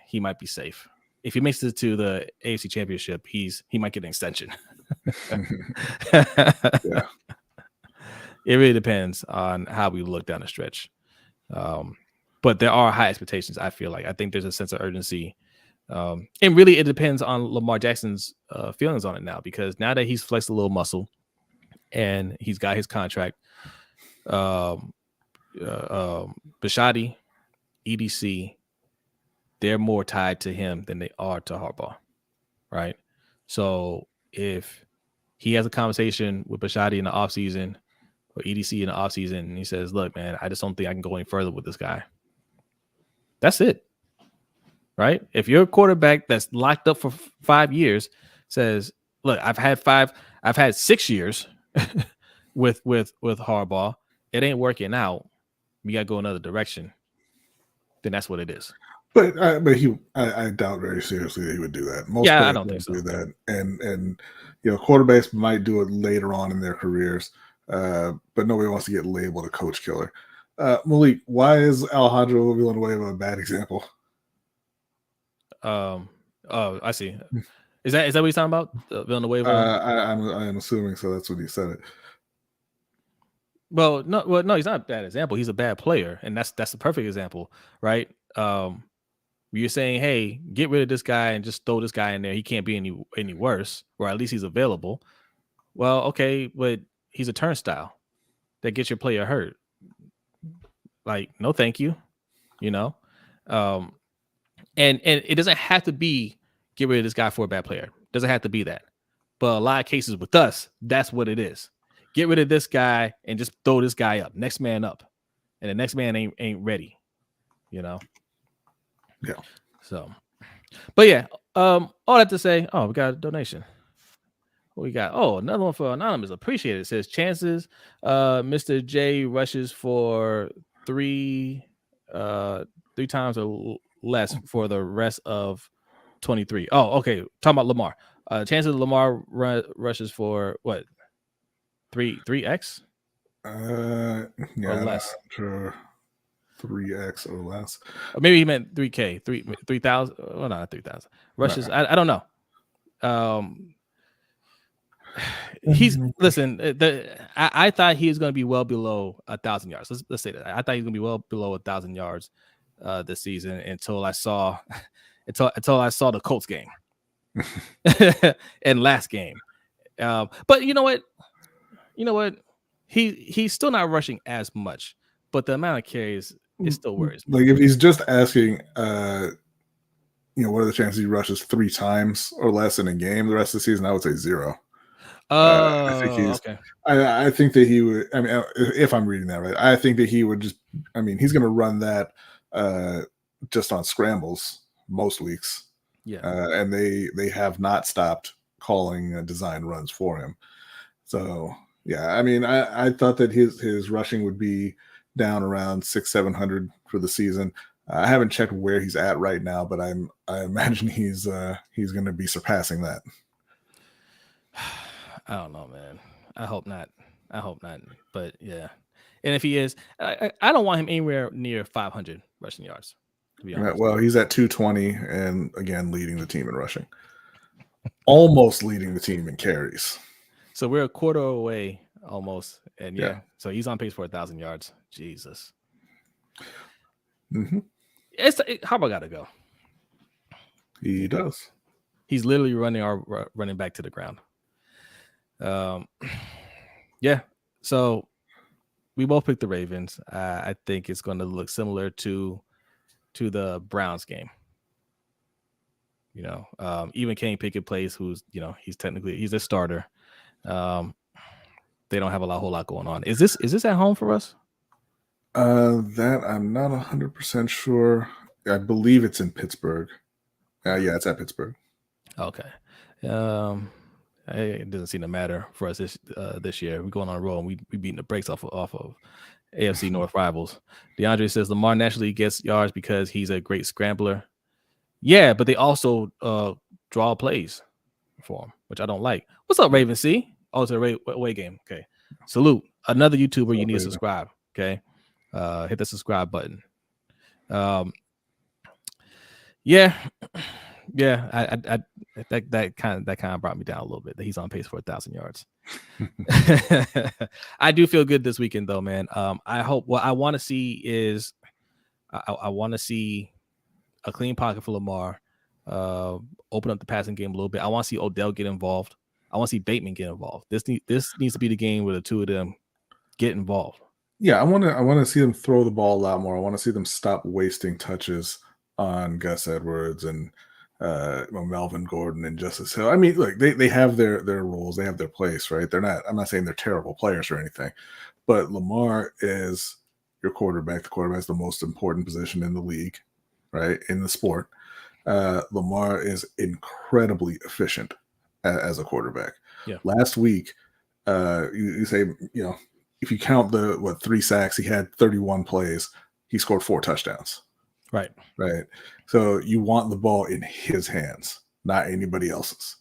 he might be safe. If he makes it to the AFC Championship, he might get an extension. Yeah. It really depends on how we look down the stretch. But there are high expectations, I feel like. I think there's a sense of urgency. And really, it depends on Lamar Jackson's feelings on it now, because now that he's flexed a little muscle and he's got his contract, Bishotti, EDC, they're more tied to him than they are to Harbaugh, right? So if he has a conversation with Bishotti in the offseason or EDC in the offseason, and he says, look, man, I just don't think I can go any further with this guy. That's it, right? If you're a quarterback that's locked up for 5 years says, look, I've had 6 years with Harbaugh. It ain't working out. We got to go another direction. Then that's what it is. But I doubt very seriously that he would do that. I don't think so. Do that, and you know, quarterbacks might do it later on in their careers, but nobody wants to get labeled a coach killer. Malik, why is Alejandro Villanueva a bad example? Oh, I see. Is that what he's talking about? Villanueva? I'm assuming so. That's what he said it. Well, no, he's not a bad example. He's a bad player, and that's the perfect example, right? You're saying, hey, get rid of this guy and just throw this guy in there. He can't be any worse, or at least he's available. Well, okay, but he's a turnstile that gets your player hurt. Like, no, thank you. You know, and it doesn't have to be get rid of this guy for a bad player. It doesn't have to be that. But a lot of cases with us, that's what it is. Get rid of this guy and just throw this guy up. Next man up. and the next man ain't ready. Yeah. So, but yeah, all that to say, we got a donation. What we got? Oh, another one for Anonymous. Appreciate it. It says chances Mr. J rushes for three times or less for the rest of 23. Oh, okay. Talking about Lamar. Chances Lamar rushes for what? 3x? Yeah, or less. I'm sure 3x or less. Or maybe he meant 3K, 3,000. Well, not 3,000 rushes. I don't know. He's listen. I thought he was going to be well below 1,000 yards. Let's say that. I thought he was going to be well below 1,000 yards this season until I saw the Colts game and last game. But you know what? He's still not rushing as much, but the amount of carries is still worries me. Like if he's just asking, what are the chances he rushes 3 times or less in a game the rest of the season? I would say 0. I think he's okay. I think that he would. I mean, if I'm reading that right, I think that he would just. I mean, he's going to run that just on scrambles most weeks. Yeah, and they have not stopped calling design runs for him. So yeah, I mean, I thought that his rushing would be down around 600-700 for the season. I haven't checked where he's at right now, but I imagine he's going to be surpassing that. I don't know, man. I hope not. But yeah, and if he is, I don't want him anywhere near 500 rushing yards. To be honest. Well, he's at 220, and again leading the team in rushing, almost leading the team in carries. So we're a quarter away almost, and yeah. So he's on pace for 1,000 yards. Jesus. Mm-hmm. Harbaugh got to go. He does. He's literally running our running back to the ground. Yeah. So we both picked the Ravens. I think it's going to look similar to the Browns game. Even Kenny Pickett plays, who's he's a starter. They don't have a whole lot going on. Is this at home for us? That I'm not 100% sure. I believe it's in Pittsburgh. Yeah, it's at Pittsburgh. Okay. It doesn't seem to matter for us this year. We're going on a roll and we beating the brakes off of AFC North rivals. DeAndre says Lamar naturally gets yards because he's a great scrambler. Yeah, but they also draw plays for him, which I don't like. What's up, Raven C? Oh, it's a away game. Okay. Salute. Another YouTuber you need to subscribe. Okay. Hit the subscribe button. Yeah. I that kind of brought me down a little bit that he's on pace for 1,000 yards. I do feel good this weekend though, man. I hope what I want to see is I want to see a clean pocket for Lamar, open up the passing game a little bit. I want to see Odell get involved. I want to see Bateman get involved. This needs to be the game where the two of them get involved. Yeah, I want to see them throw the ball a lot more. I want to see them stop wasting touches on Gus Edwards and Melvin Gordon and Justice Hill. I mean, look, they have their roles, they have their place, right? I'm not saying they're terrible players or anything, but Lamar is your quarterback. The quarterback is the most important position in the league, right? In the sport. Lamar is incredibly efficient as a quarterback. Yeah. Last week, you say, if you count the 3 sacks, he had 31 plays. He scored 4 touchdowns. Right. So you want the ball in his hands, not anybody else's.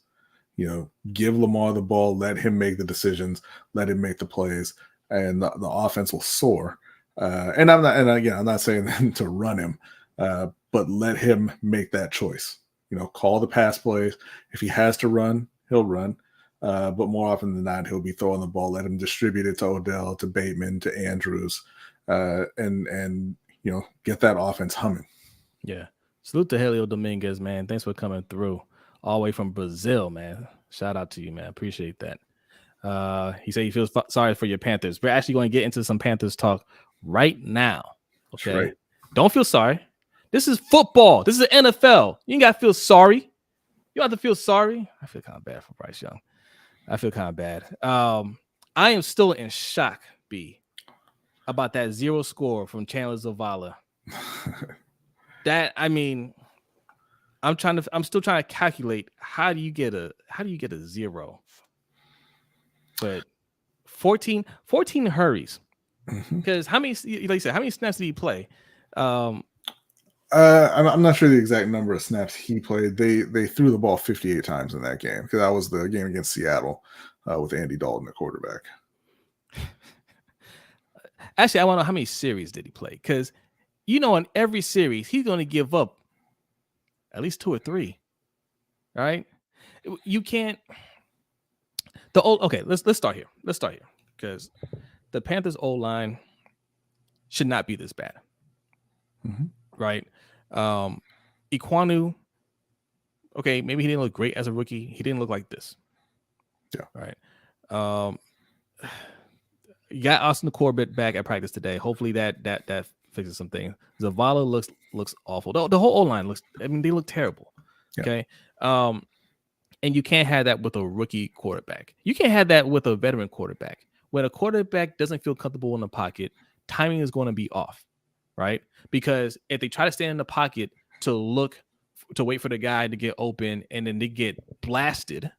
Give Lamar the ball, let him make the decisions, let him make the plays, and the offense will soar. I'm not saying to run him, but let him make that choice. Call the pass plays. If he has to run, he'll run. But more often than not, he'll be throwing the ball. Let him distribute it to Odell, to Bateman, to Andrews, and get that offense humming. Yeah. Salute to Helio Dominguez, man. Thanks for coming through all the way from Brazil, man. Shout out to you, man. Appreciate that. He said he feels sorry for your Panthers. We're actually going to get into some Panthers talk right now. Okay. Right. Don't feel sorry. This is football. This is the NFL. You ain't got to feel sorry. You don't have to feel sorry. I feel kind of bad for Bryce Young. I feel kind of bad. I am still in shock, B, about that 0 score from Chandler Zavala. That, I mean, I'm still trying to calculate how do you get a 0? But 14 hurries. Because how many, like you said, how many snaps did he play? I'm not sure the exact number of snaps he played. They threw the ball 58 times in that game, because that was the game against Seattle with Andy Dalton, the quarterback. Actually, I want to know how many series did he play? Because, in every series, he's going to give up at least 2 or 3. Right? You can't. Okay, let's start here. Because the Panthers O-line should not be this bad. Right? Iquanu, okay, maybe he didn't look great as a rookie. He didn't look like this. Yeah. Right. You got Austin Corbett back at practice today. Hopefully that fixes some things. Zavala looks awful. The whole O-line looks, I mean, they look terrible. Yeah. Okay. And you can't have that with a rookie quarterback. You can't have that with a veteran quarterback. When a quarterback doesn't feel comfortable in the pocket, timing is going to be off, right? Because if they try to stand in the pocket to wait for the guy to get open and then they get blasted,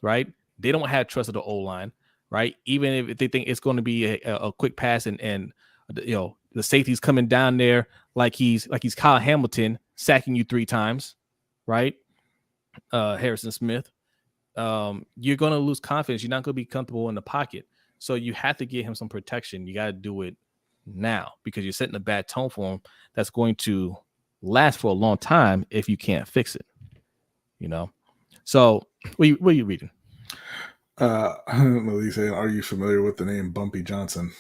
right? They don't have trust of the O-line, right? Even if they think it's going to be a quick pass and the safety's coming down there like he's Kyle Hamilton sacking you 3 times, right? Harrison Smith, you're going to lose confidence. You're not going to be comfortable in the pocket. So you have to give him some protection. You got to do it now because you're setting a bad tone for him that's going to last for a long time if you can't fix it. So what are you reading? Malik saying, are you familiar with the name Bumpy Johnson?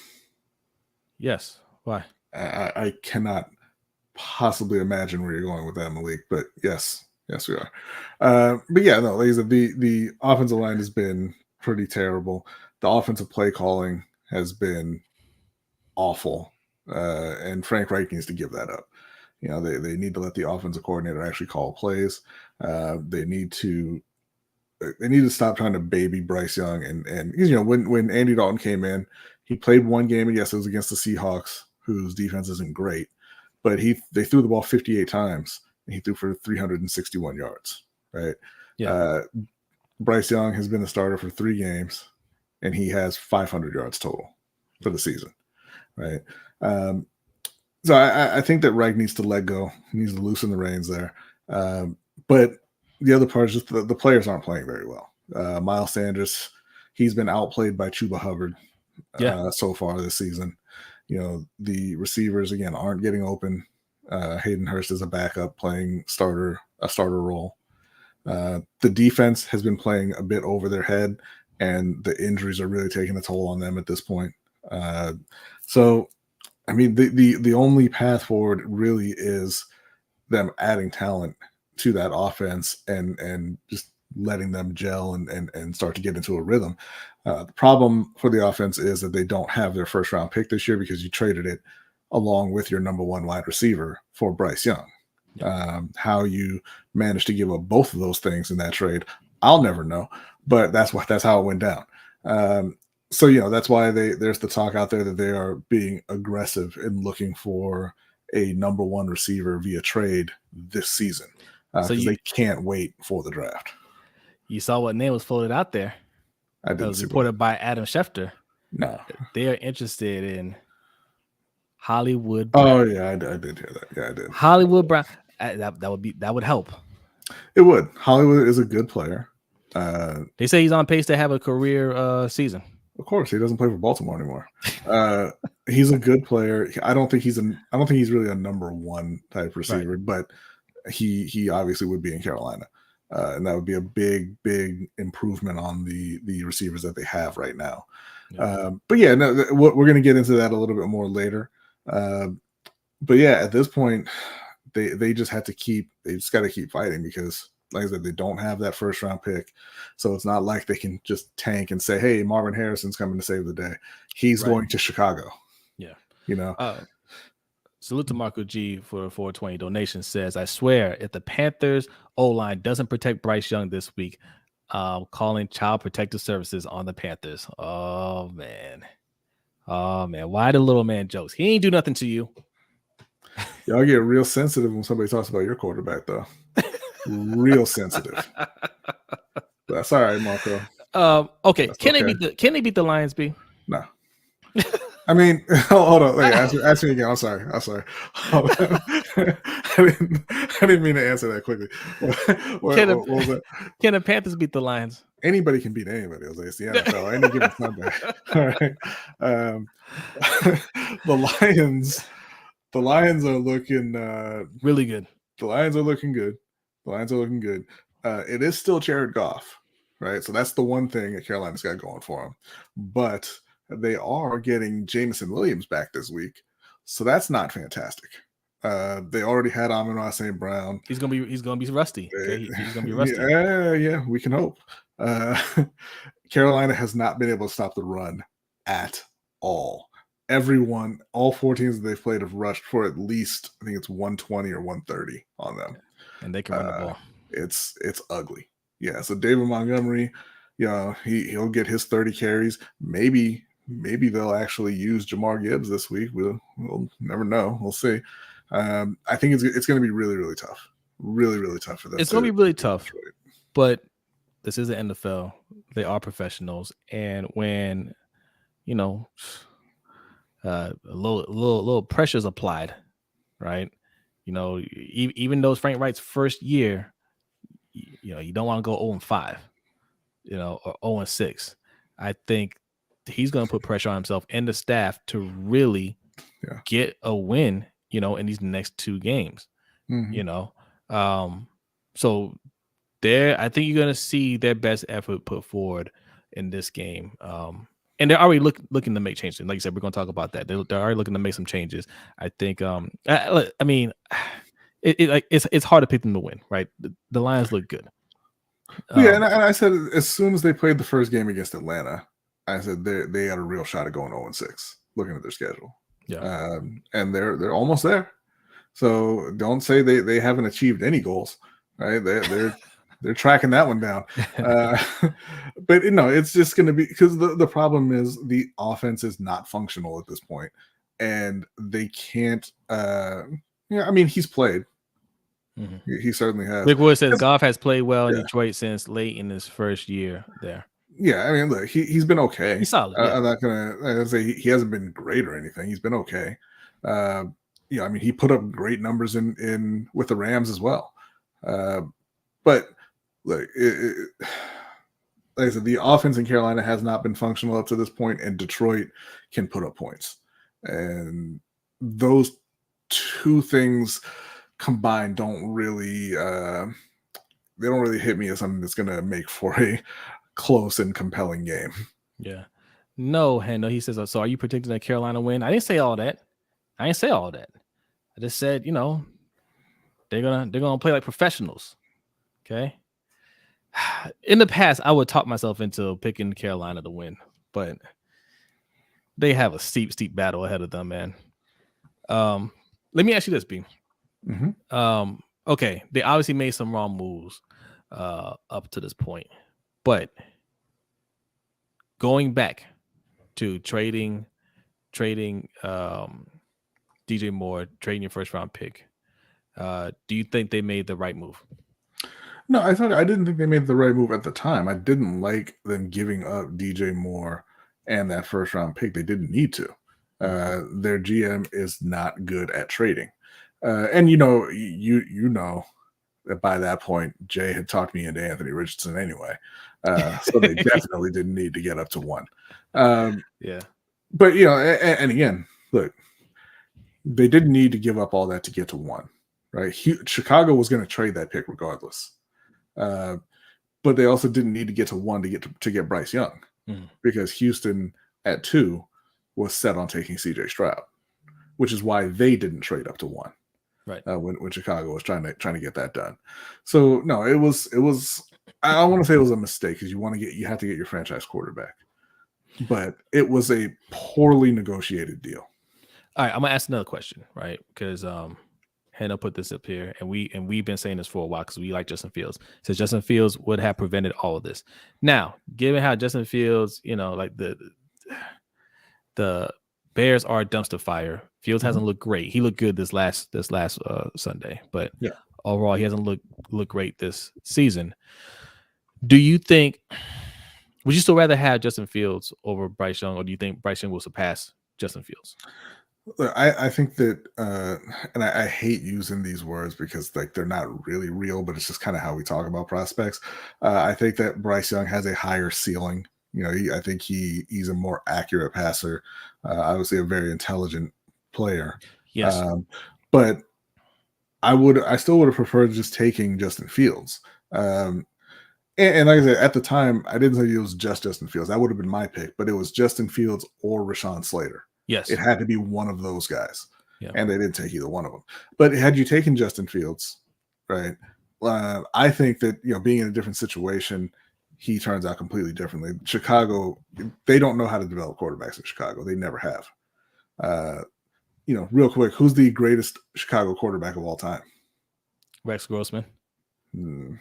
Yes. Why? I cannot possibly imagine where you're going with that, Malik, but yes, we are. But yeah, no, like I said, the offensive line has been pretty terrible. The offensive play calling has been awful, and Frank Reich needs to give that up. They need to let the offensive coordinator actually call plays. They need to stop trying to baby Bryce Young. And when Andy Dalton came in, he played one game, and yes, it was against the Seahawks, whose defense isn't great, but they threw the ball 58 times, and he threw for 361 yards, right? Yeah. Bryce Young has been the starter for 3 games, and he has 500 yards total for the season, right? So I think that Reich needs to let go. He needs to loosen the reins there. But the other part is just the players aren't playing very well. Miles Sanders, he's been outplayed by Chuba Hubbard so far this season. The receivers, again, aren't getting open. Hayden Hurst is a backup playing a starter role. The defense has been playing a bit over their head, and the injuries are really taking a toll on them at this point. So, I mean, the only path forward really is them adding talent to that offense and just letting them gel and start to get into a rhythm. The problem for the offense is that they don't have their first round pick this year because you traded it along with your number 1 wide receiver for Bryce Young. Yeah. How you managed to give up both of those things in that trade, I'll never know, but that's how it went down. So, that's why there's the talk out there that they are being aggressive in looking for a number 1 receiver via trade this season. So they can't wait for the draft. You saw what name was floated out there. I didn't. It was reported by Adam Schefter. No. They are interested in Hollywood Brown. Oh, yeah, I did hear that. Yeah, I did. Hollywood Brown. That would help. It would. Hollywood is a good player. They say he's on pace to have a career season. Of course, he doesn't play for Baltimore anymore. He's a good player. I don't think he's really a number 1 type receiver, right. But he obviously would be in Carolina, and that would be a big improvement on the receivers that they have right now. Yeah. But yeah, no, we're going to get into that a little bit more later. But yeah, at this point, they just got to keep fighting because, like I said, they don't have that first round pick. So it's not like they can just tank and say, hey, Marvin Harrison's coming to save the day. He's going to Chicago. Yeah. Salute to Marco G for the 420 donation. Says, I swear, if the Panthers O-line doesn't protect Bryce Young this week, calling Child Protective Services on the Panthers. Oh, man. Oh man, why the little man jokes? He ain't do nothing to you. Y'all get real sensitive when somebody talks about your quarterback, though. Real sensitive. That's all right, Marco. Okay. Can they beat the Lions, B? No. I mean, hold on. Wait, ask me again. I'm sorry. I didn't mean to answer that quickly. What was that? Can the Panthers beat the Lions? Anybody can beat anybody. It's the NFL. Any given Sunday. All right. The Lions are looking really good. The Lions are looking good. It is still Jared Goff, right? So that's the one thing that Carolina's got going for them. But they are getting Jameson Williams back this week, so that's not fantastic. They already had Amon-Ra St. Brown. He's gonna be rusty. Okay? He's gonna be rusty. Yeah, we can hope. Carolina has not been able to stop the run at all. All 4 teams that they've played have rushed for at least, I think it's 120 or 130 on them. And they can run the ball. It's ugly. Yeah, so David Montgomery, he'll get his 30 carries. Maybe they'll actually use Jamar Gibbs this week. We'll never know. We'll see. I think it's going to be really, really tough. Really, really tough for them. It's going to be really tough. But this is the NFL. They are professionals, and when a little pressure is applied, right? Even though it's Frank Wright's first year, you don't want to go 0-5, or 0-6. I think he's going to put pressure on himself and the staff to really get a win, in these next 2 games, so I think you're going to see their best effort put forward in this game. And they're already looking to make changes. Like you said, we're going to talk about that. They're already looking to make some changes. I think. I mean, it's hard to pick them to win, right? The Lions look good. And I said as soon as they played the first game against Atlanta, I said they had a real shot at going 0-6. Looking at their schedule, and they're almost there. So don't say they haven't achieved any goals, right? They're tracking that one down. But it's just going to be because the problem is the offense is not functional at this point, and they can't. I mean, he's played. Mm-hmm. He certainly has. Rick Wood says Goff has played well in Detroit since late in his first year there. Yeah, I mean, look, he's been okay. He's solid. I'm not gonna say he hasn't been great or anything. He's been okay. I mean, he put up great numbers in with the Rams as well. But like I said, the offense in Carolina has not been functional up to this point, and Detroit can put up points. And those 2 things combined don't really hit me as something that's going to make for a close and compelling game. Yeah. No, Hendo, he says, so are you predicting a Carolina win? I didn't say all that. I just said, they're gonna play like professionals. Okay. In the past, I would talk myself into picking Carolina to win, but they have a steep battle ahead of them, man. Let me ask you this, B. Mm-hmm. Okay, they obviously made some wrong moves up to this point, but going back to trading DJ Moore, trading your first round pick, do you think they made the right move? No, I didn't think they made the right move at the time. I didn't like them giving up DJ Moore and that first round pick. They didn't need to. Their GM is not good at trading. And you know that by that point, Jay had talked me into Anthony Richardson anyway. So they definitely didn't need to get up to 1. Yeah. But, and again, look, they didn't need to give up all that to get to 1, right? Chicago was going to trade that pick regardless. But they also didn't need to get to 1 to get Bryce Young because Houston at 2 was set on taking CJ Stroud, which is why they didn't trade up to 1. Right. When Chicago was trying to get that done. So no, it was I don't want to say it was a mistake because you have to get your franchise quarterback. But it was a poorly negotiated deal. All right, I'm gonna ask another question, right? Because Hannah put this up here, and we've been saying this for a while because we like Justin Fields. Says Justin Fields would have prevented all of this. Now, given how Justin Fields, like the the Bears are a dumpster fire. Fields hasn't looked great. He looked good this last Sunday, but overall he hasn't looked great this season. Do you think? Would you still rather have Justin Fields over Bryce Young, or do you think Bryce Young will surpass Justin Fields? I think that, and I hate using these words because like they're not really real, but it's just kind of how we talk about prospects. I think that Bryce Young has a higher ceiling. I think he's a more accurate passer. Obviously, a very intelligent player. Yes, but I still would have preferred just taking Justin Fields. And like I said, at the time, I didn't say it was just Justin Fields. That would have been my pick, but it was Justin Fields or Rashawn Slater. Yes. It had to be one of those guys. Yeah. And they didn't take either one of them. But had you taken Justin Fields, right, I think that, being in a different situation, he turns out completely differently. Chicago, they don't know how to develop quarterbacks in Chicago. They never have. Real quick, who's the greatest Chicago quarterback of all time? Rex Grossman.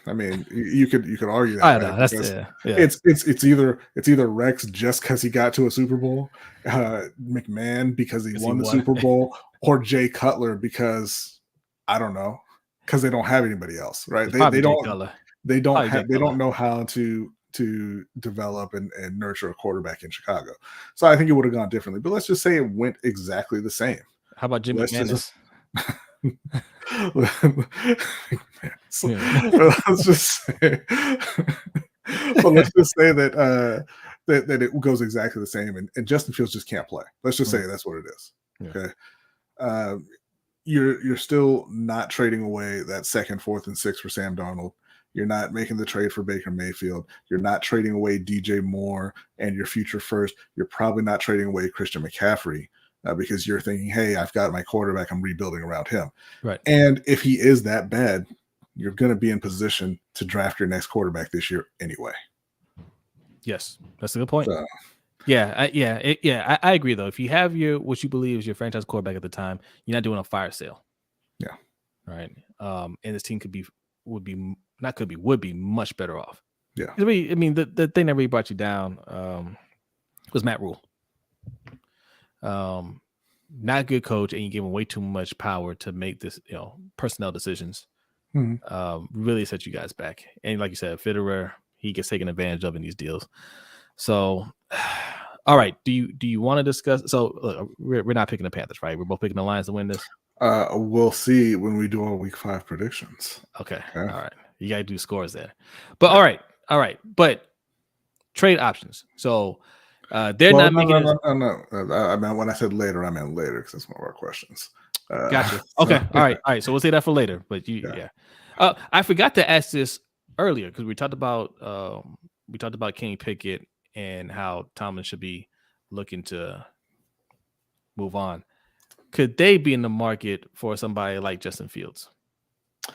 I mean, you could argue that. It's either Rex just because he got to a Super Bowl, McMahon because he won the Super Bowl, or Jay Cutler because I don't know, because they don't have anybody else, right? They don't know how to develop and nurture a quarterback in Chicago. So I think it would have gone differently. But let's just say it went exactly the same. How about Jim McManus? Let's just say, that it goes exactly the same, and Justin Fields just can't play. Let's just say that's what it is. Okay, you're still not trading away that second, fourth, and sixth for Sam Darnold. You're not making the trade for Baker Mayfield. You're not trading away DJ Moore and your future first. You're probably not trading away Christian McCaffrey. Because you're thinking, hey, I've got my quarterback, I'm rebuilding around him. Right. And if he is that bad, you're going to be in position to draft your next quarterback this year anyway. Yes, that's a good point. So, I agree, though. If you have what you believe is your franchise quarterback at the time, you're not doing a fire sale. Yeah. Right. And this team would be much better off. Yeah. I mean, the thing that really brought you down was Matt Rule. Not a good coach, and you give him way too much power to make this, personnel decisions. Really set you guys back. And like you said, Fitterer, he gets taken advantage of in these deals. So, all right. Do you want to discuss? So look, we're not picking the Panthers, right? We're both picking the Lions to win this. We'll see when we do our Week 5 predictions. Okay. All right. You got to do scores there. But all right. But trade options. So. They're not making. No. I meant when I said later, I meant later because that's one of our questions. Gotcha. Okay. All right. So we'll say that for later. But I forgot to ask this earlier because we talked about Kenny Pickett and how Tomlin should be looking to move on. Could they be in the market for somebody like Justin Fields? I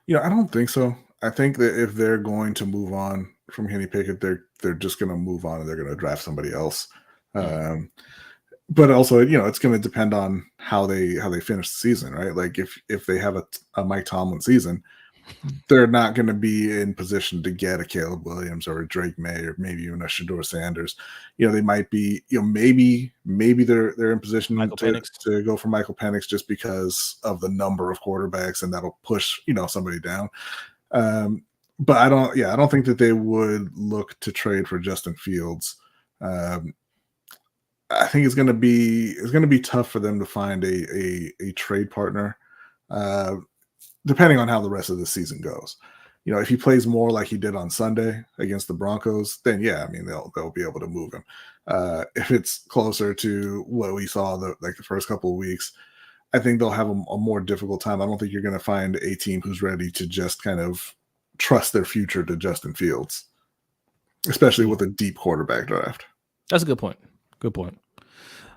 don't think so. I think that if they're going to move on from Kenny Pickett, they're just going to move on and they're going to draft somebody else. But also, it's going to depend on how they finish the season, right? Like if they have a Mike Tomlin season, they're not going to be in position to get a Caleb Williams or a Drake May or maybe even a Shedeur Sanders. They might be, maybe they're in position to go for Michael Penix just because of the number of quarterbacks, and that'll push somebody down. But I don't think that they would look to trade for Justin Fields. I think it's going to be tough for them to find a trade partner, depending on how the rest of the season goes. If he plays more like he did on Sunday against the Broncos, then they'll be able to move him. If it's closer to what we saw the first couple of weeks, I think they'll have a more difficult time. I don't think you're going to find a team who's ready to just kind of trust their future to Justin Fields, especially with a deep quarterback draft. That's a good point. Good point.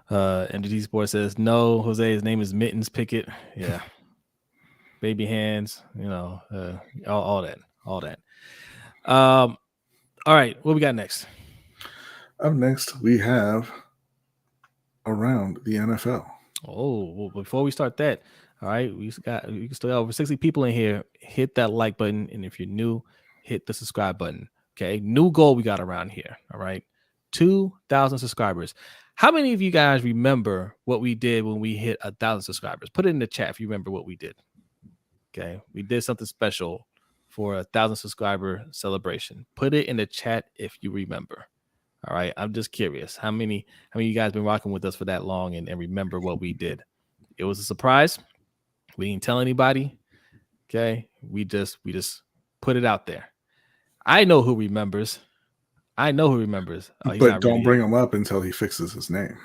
MDT Sports says, no, Jose, his name is Mittens Pickett. Yeah. Baby hands, all that. All right. What we got next? Up next, we have Around the NFL. Oh, well, before we start that, all right, we still got over 60 people in here. Hit that like button, and if you're new, hit the subscribe button. Okay, new goal we got around here. All right, 2,000 subscribers. How many of you guys remember what we did when we hit 1,000 subscribers? Put it in the chat if you remember what we did. Okay, we did something special for 1,000 subscriber celebration. Put it in the chat if you remember. All right, I'm just curious. How many of you guys been rocking with us for that long and remember what we did? It was a surprise. We didn't tell anybody. Okay, we just put it out there. I know who remembers. Oh, but don't bring him up until he fixes his name.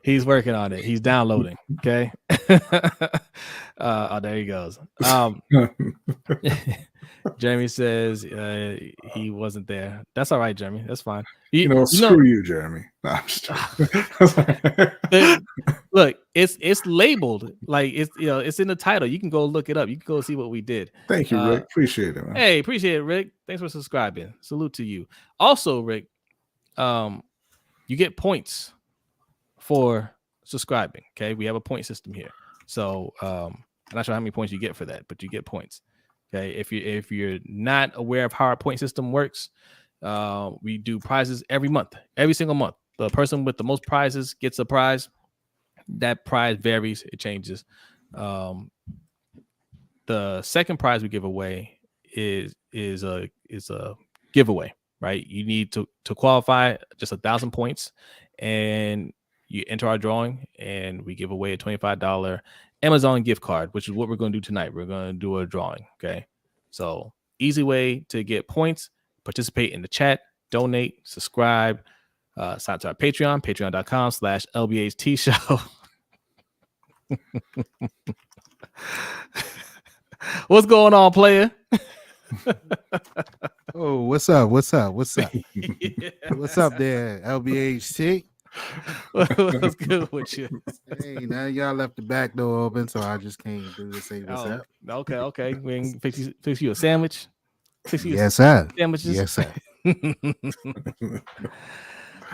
He's working on it. He's downloading. Okay. Oh, there he goes. Jeremy says he wasn't there. That's all right, Jeremy. That's fine. Screw you, Jeremy. No, I'm just Look, it's labeled like it's in the title. You can go look it up. You can go see what we did. Thank you, Rick. Appreciate it, man. Hey, appreciate it, Rick. Thanks for subscribing. Salute to you. Also, Rick, you get points for subscribing. Okay, we have a point system here. So I'm not sure how many points you get for that, but you get points. Okay, if you're not aware of how our point system works, we do prizes every single month. The person with the most prizes gets a prize. That prize varies; it changes. The second prize we give away is a giveaway, right? You need to qualify just 1,000 points, and you enter our drawing, and we give away a $25 Amazon gift card, which is what we're going to do tonight. We're going to do a drawing. Okay, so easy way to get points: participate in the chat, donate, subscribe, sign up to our Patreon, patreon.com/LBHT Show. What's going on, player? Oh, what's up? Yeah. What's up there, LBHT? What's good with you? Hey, now y'all left the back door open, so I just came through to say what's up. Okay. We can fix you a sandwich. Yes, sir. Sandwiches. Yes, sir.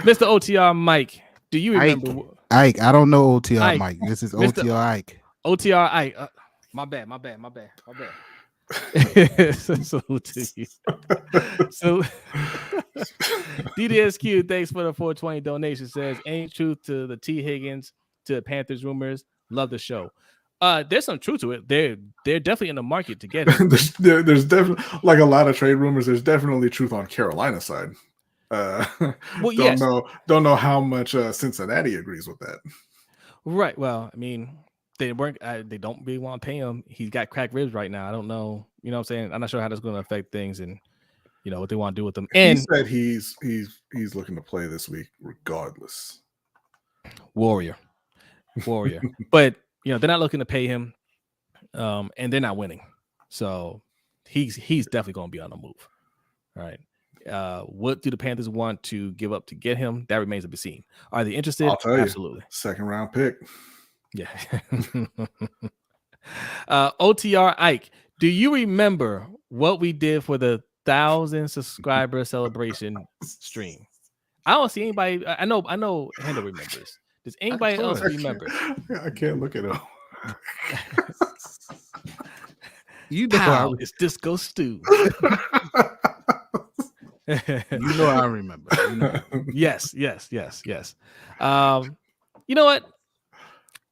Mr. OTR Mike, do you remember? Ike, I don't know OTR Mike. This is OTR Ike. OTR Ike. My bad. Salute to you. So DDSQ, thanks for the 420 donation. Says ain't truth to the T. Higgins to Panthers rumors. Love the show. There's some truth to it. They're definitely in the market to get it. there's definitely, like a lot of trade rumors, there's definitely truth on Carolina's side. Don't know how much Cincinnati agrees with that. Right. Well, I mean, they don't really want to pay him. He's got cracked ribs right now. I don't know. You know what I'm saying? I'm not sure how that's going to affect things and what they want to do with him. And he said he's looking to play this week regardless. Warrior. But they're not looking to pay him, and they're not winning. So he's definitely going to be on the move. All right. What do the Panthers want to give up to get him? That remains to be seen. Are they interested? I'll tell Absolutely. You, second round pick. Yeah. OTR Ike, do you remember what we did for the 1,000 subscriber celebration stream? I don't see anybody. I know Hendo remembers. Does anybody else remember? I can't look at him. You know, it's Disco Stew. You know I remember. Yes. You know what?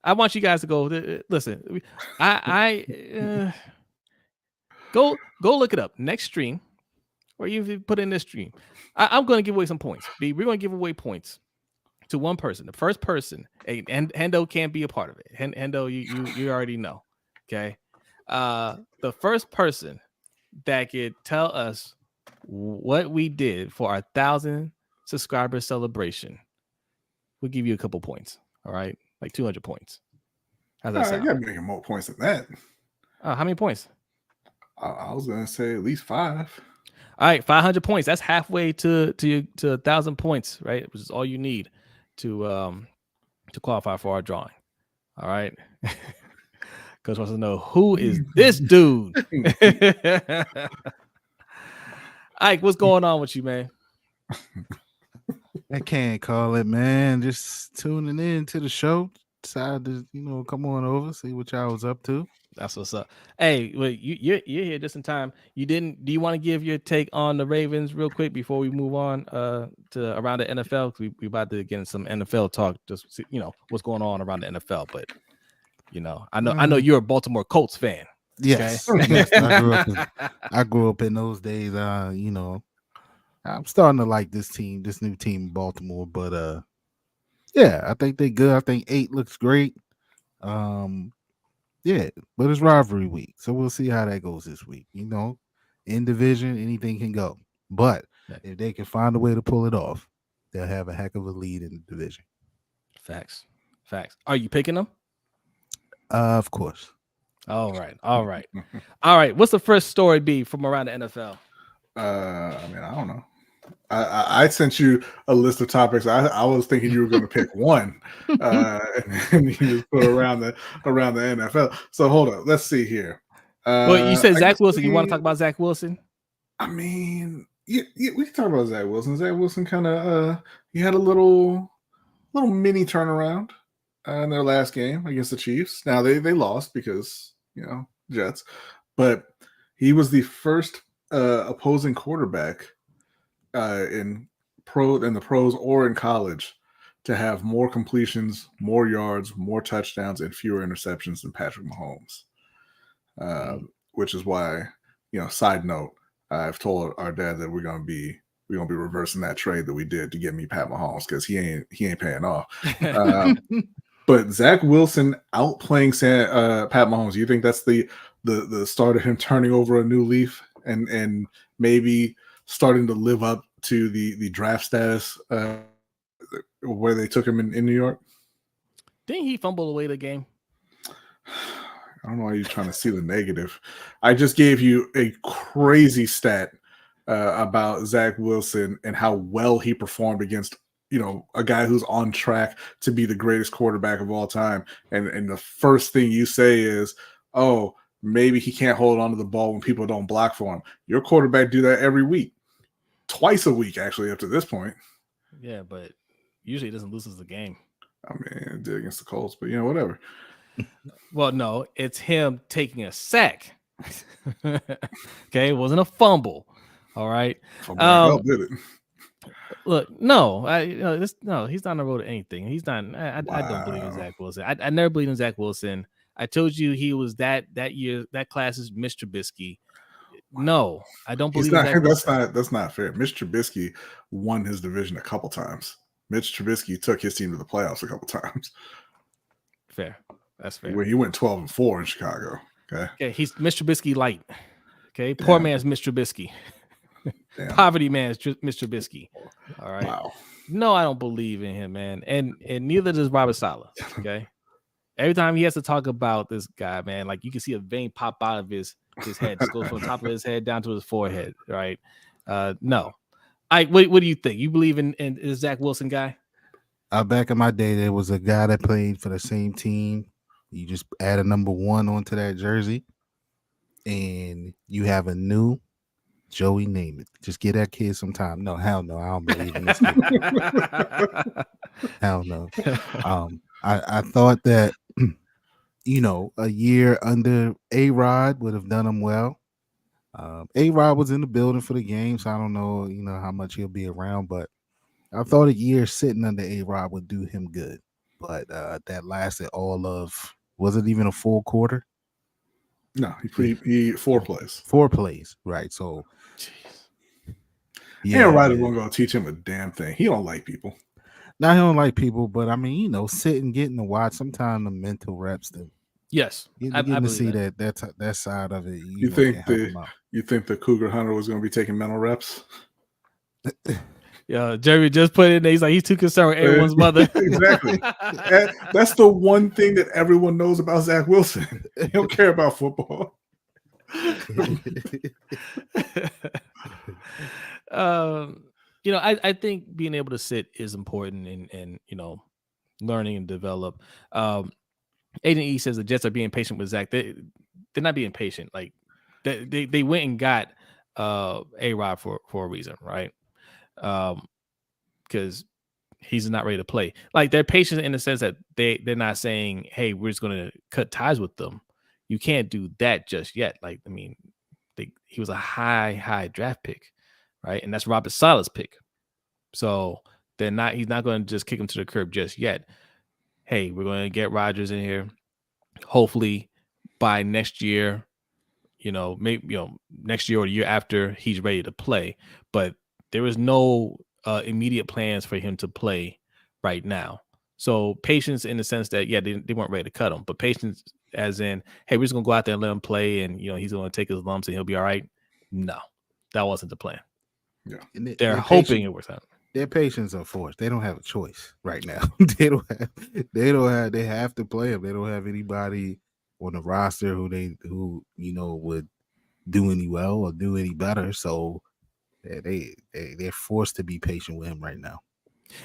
I want you guys to go. Listen, I go look it up. Next stream, or you put in this stream. I'm going to give away some points. We're going to give away points to one person. The first person, and Hendo can't be a part of it. Hendo, you already know. Okay. The first person that could tell us what we did for our 1,000 subscriber celebration, we'll give you a couple points. All right, like 200 points. How's that sound? You gotta make more points than that. How many points? I was gonna say at least 5. All right, 500 points. That's halfway to 1,000 points, right? Which is all you need to qualify for our drawing. All right. Coach wants to know, who is this dude? Ike, what's going on with you, man? I can't call it, man. Just tuning in to the show, decided to, come on over, see what y'all was up to. That's what's up. Hey, well, you're here just in time. Do you want to give your take on the Ravens real quick before we move on to around the NFL? Because we about to get in some NFL talk, just see, what's going on around the NFL. But I know you're a Baltimore Colts fan. Yes, Okay? yes. I grew up in those days. I'm starting to like this new team in Baltimore. But yeah, I think they're good. I think 8 looks great. Yeah, but it's rivalry week, so we'll see how that goes this week. In division, anything can go. But if they can find a way to pull it off, they'll have a heck of a lead in the division. Facts. Are you picking them? Of course. All right. What's the first story be from around the NFL? I don't know. I sent you a list of topics. I was thinking you were going to pick one, and you just put around the NFL. So hold on, let's see here. Well, you said Zach Wilson. You want to talk about Zach Wilson? I mean, yeah, we can talk about Zach Wilson. Zach Wilson kind of he had a little mini turnaround in their last game against the Chiefs. Now they lost because Jets, but he was the first opposing quarterback in the pros or in college to have more completions, more yards, more touchdowns, and fewer interceptions than Patrick Mahomes. Which is why, side note, I've told our dad that we're gonna be reversing that trade that we did to get me Pat Mahomes because he ain't paying off. But Zach Wilson outplaying Pat Mahomes. You think that's the start of him turning over a new leaf and maybe starting to live up to the draft status where they took him in New York? Didn't he fumble away the game? I don't know why you're trying to see the negative. I just gave you a crazy stat about Zach Wilson and how well he performed against a guy who's on track to be the greatest quarterback of all time. And the first thing you say is, oh, maybe he can't hold on to the ball when people don't block for him. Your quarterback do that every week. Twice a week, actually, up to this point. Yeah, but usually it doesn't lose us the game. I mean, it did against the Colts, but whatever. Well, no, it's him taking a sack. Okay, it wasn't a fumble. All right. Did it? Look, no, he's not on the road to anything. He's not. I don't believe in Zach Wilson. I never believed in Zach Wilson. I told you he was that year, that class's Mr. Trubisky. No, I don't believe in Zach Wilson. That's not fair. Mitch Trubisky won his division a couple times. Mitch Trubisky took his team to the playoffs a couple times. Fair. That's fair. Where he went 12-4 in Chicago. Okay, he's Mr. Trubisky light. Okay, poor man's Mr. Trubisky. Poverty man's Mr. Trubisky. All right. Wow. No, I don't believe in him, man, and neither does Robert Saleh. Okay. Every time he has to talk about this guy, man, like you can see a vein pop out of his head, just goes from the top of his head down to his forehead. Right? No. What do you think? You believe in this Zach Wilson guy? Back in my day, there was a guy that played for the same team. You just add a number 1 onto that jersey, and you have a new Joey Namath. Just give that kid some time. No, hell no. I don't believe in this kid. Hell no. I thought that, a year under A-Rod would have done him well. A-Rod was in the building for the game, so I don't know, how much he'll be around, but I thought a year sitting under A-Rod would do him good. But that lasted all of, was it even a full quarter? No, he 4 plays. 4 plays, right? So, yeah, Ryder won't go teach him a damn thing. He don't like people. Now he don't like people, but I mean, sit and getting to watch. Sometimes the mental reps. Yes, I to see that side of it. You think the Cougar Hunter was going to be taking mental reps? Yeah, Jerry just put in there. He's like, he's too concerned with everyone's mother. Exactly. That's the one thing that everyone knows about Zach Wilson. He don't care about football. I think being able to sit is important and learning and develop. Agent E says the Jets are being patient with Zach. They're not being patient. Like they went and got A-Rod for a reason, right? Because he's not ready to play. Like they're patient in the sense that they're not saying, hey, we're just going to cut ties with them. You can't do that just yet. Like, I mean, he was a high draft pick, right? And that's Robert Saleh's pick. So he's not going to just kick him to the curb just yet. Hey, we're going to get Rodgers in here. Hopefully by next year, maybe, next year or the year after, he's ready to play. But there is no immediate plans for him to play right now. So patience in the sense that, they weren't ready to cut him, but patience as in, hey, we're just going to go out there and let him play and, he's going to take his lumps and he'll be all right. No, that wasn't the plan. Yeah. They're hoping it works out. Their patience are forced. They don't have a choice right now. They have to play him. They don't have anybody on the roster who would do any well or do any better. So they're forced to be patient with him right now.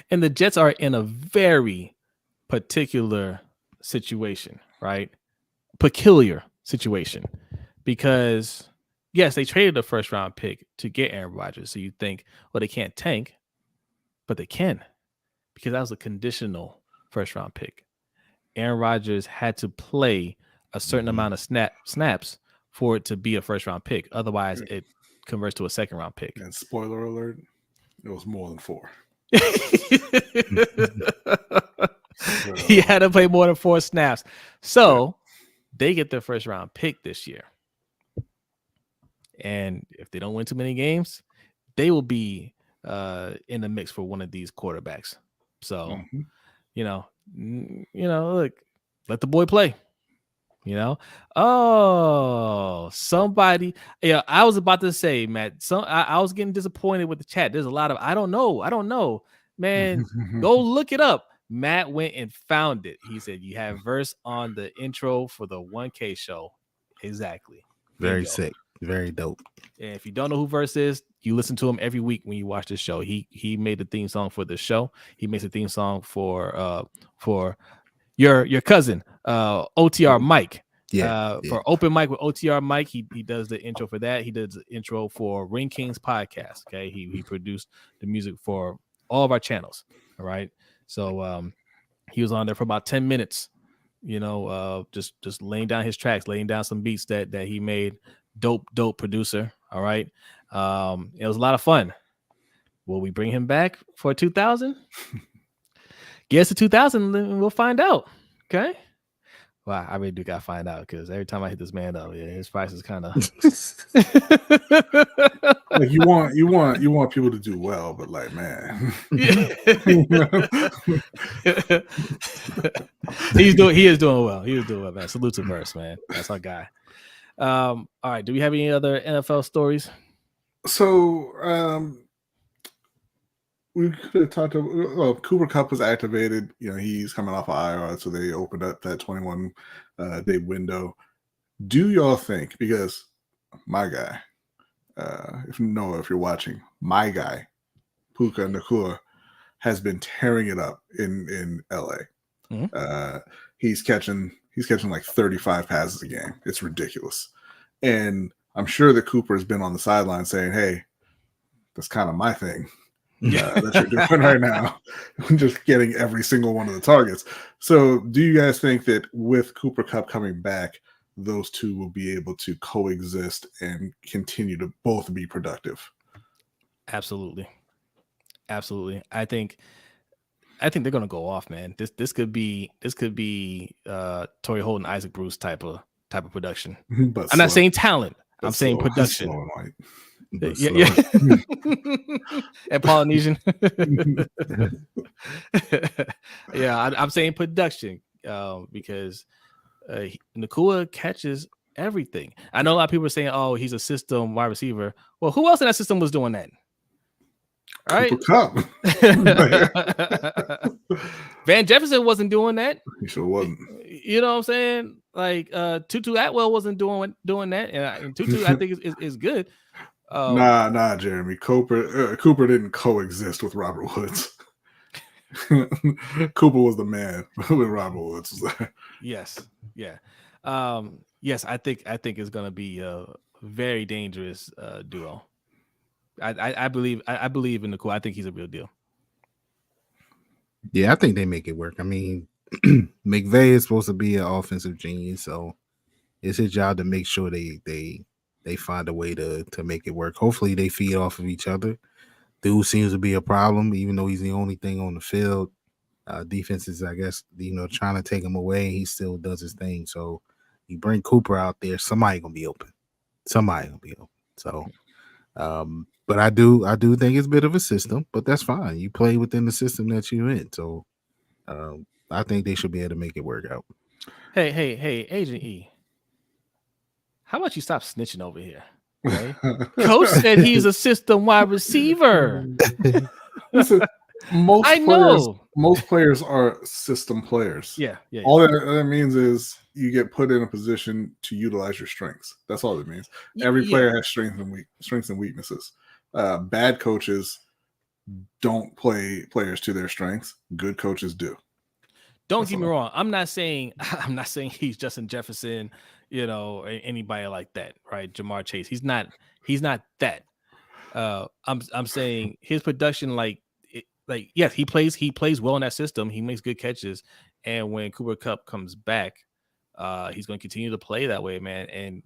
And the Jets are in a very particular situation, right? Peculiar situation, because yes, they traded a first round pick to get Aaron Rodgers. So you think, well, they can't tank, but they can, because that was a conditional first round pick. Aaron Rodgers had to play a certain amount of snaps for it to be a first round pick. Otherwise, it converts to a second round pick. And spoiler alert, it was more than 4. He had to play more than 4 snaps. So they get their first round pick this year. And if they don't win too many games, they will be in the mix for one of these quarterbacks. So, look, let the boy play. Somebody, I was about to say, Matt, I was getting disappointed with the chat. There's a lot of, I don't know, man, go look it up. Matt went and found it. He said, you have verse on the intro for the 1K show. Exactly. Very sick. Very dope. And if you don't know who Verse is, you listen to him every week when you watch this show. He made the theme song for the show. He makes a theme song for your cousin, OTR Mike. For Open Mic with OTR Mike, he does the intro for that. He does the intro for Ring Kings podcast. Okay, he produced the music for all of our channels. All right, so he was on there for about 10 minutes. Just laying down his tracks, laying down some beats that he made. Dope producer. All right, it was a lot of fun. Will we bring him back for 2000? Guess the 2000, we'll find out. Okay. Wow, I really do gotta find out, because every time I hit this man up, his price is kind of. Like you want people to do well, but like, man, he is doing well. He is doing well, man. Salute to Verse, man. That's our guy. All right. Do we have any other NFL stories? So we could have talked about Cooper Kupp was activated. He's coming off of IR, so they opened up that 21 day window. Do y'all think, because my guy, if you're watching, my guy, Puka Nacua, has been tearing it up in LA. Mm-hmm. He's catching like 35 passes a game. It's ridiculous. And I'm sure that Cooper has been on the sideline saying, hey, that's kind of my thing. That you're doing right now. Just getting every single one of the targets. So do you guys think that with Cooper Kupp coming back, those two will be able to coexist and continue to both be productive? Absolutely. I think they're gonna go off, man. This could be Torrey Holden, Isaac Bruce type of production. But I'm not saying talent. I'm saying production. Yeah. And Polynesian. I'm saying production because Nacua catches everything. I know a lot of people are saying, oh, he's a system wide receiver. Well, who else in that system was doing that? All right. Van Jefferson wasn't doing that. He sure wasn't. You know what I'm saying? Like Tutu Atwell wasn't doing that. And Tutu, I think, is good. Nah, Jeremy. Cooper didn't coexist with Robert Woods. Cooper was the man when Robert Woods was there. Yes, yeah, yes. I think it's gonna be a very dangerous duo. I believe in Nacua. I think he's a real deal. Yeah, I think they make it work. I mean, McVay is supposed to be an offensive genius, so it's his job to make sure they find a way to make it work. Hopefully, they feed off of each other. Dude seems to be a problem, even though he's the only thing on the field. Defenses, I guess, trying to take him away. He still does his thing. So you bring Cooper out there, somebody gonna be open. Somebody gonna be open. So, but I do think it's a bit of a system, but that's fine. You play within the system that you're in. So, I think they should be able to make it work out. Hey, Agent E, how about you stop snitching over here? Okay? Coach said he's a system wide receiver. Listen, most players are system players. Yeah. All that means is you get put in a position to utilize your strengths. That's all it means. Every player has strengths and weaknesses. Bad coaches don't play players to their strengths. Good coaches do. Don't get me wrong. I'm not saying he's Justin Jefferson, or anybody like that, right? Jamar Chase. He's not that. I'm saying his production, yes, he plays well in that system. He makes good catches, and when Cooper Kupp comes back, he's going to continue to play that way, man. And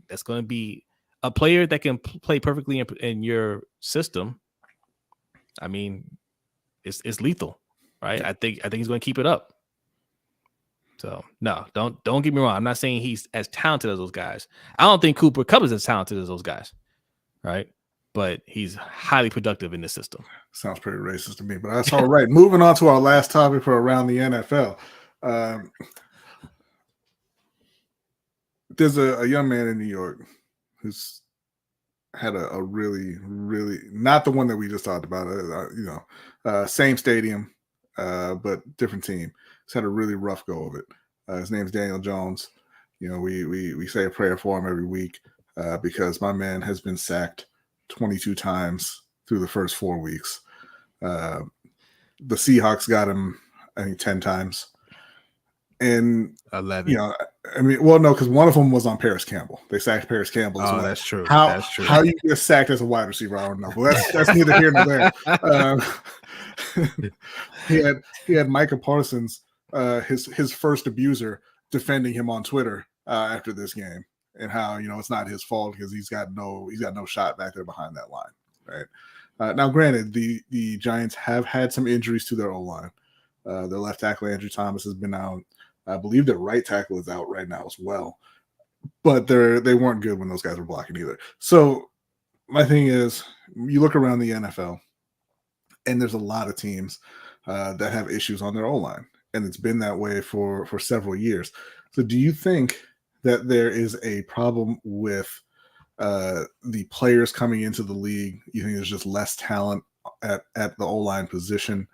that's going to be a player that can play perfectly in your system. I mean, it's lethal, right? I think he's going to keep it up. So no, don't get me wrong. I'm not saying he's as talented as those guys. I don't think Cooper Kupp is as talented as those guys, right? But he's highly productive in this system. Sounds pretty racist to me, but that's all right. Moving on to our last topic for Around the NFL. There's a young man in New York who's had a really, really, not the one that we just talked about, same stadium, but different team. He's had a really rough go of it. His name's Daniel Jones. We say a prayer for him every week because my man has been sacked 22 times through the first 4 weeks. The Seahawks got him, I think, 10 times. And 11. No, because one of them was on Paris Campbell. They sacked Paris Campbell. Oh, that's true. That's true. How you get sacked as a wide receiver, I don't know. But that's neither here nor there. He had Micah Parsons, his first abuser, defending him on Twitter after this game, and how it's not his fault because he's got no shot back there behind that line, right? Now, granted, the Giants have had some injuries to their O-line. Their left tackle Andrew Thomas has been out. I believe their right tackle is out right now as well. But they weren't good when those guys were blocking either. So my thing is, you look around the NFL, and there's a lot of teams that have issues on their O-line, and it's been that way for several years. So do you think that there is a problem with the players coming into the league? You think there's just less talent at the O-line position?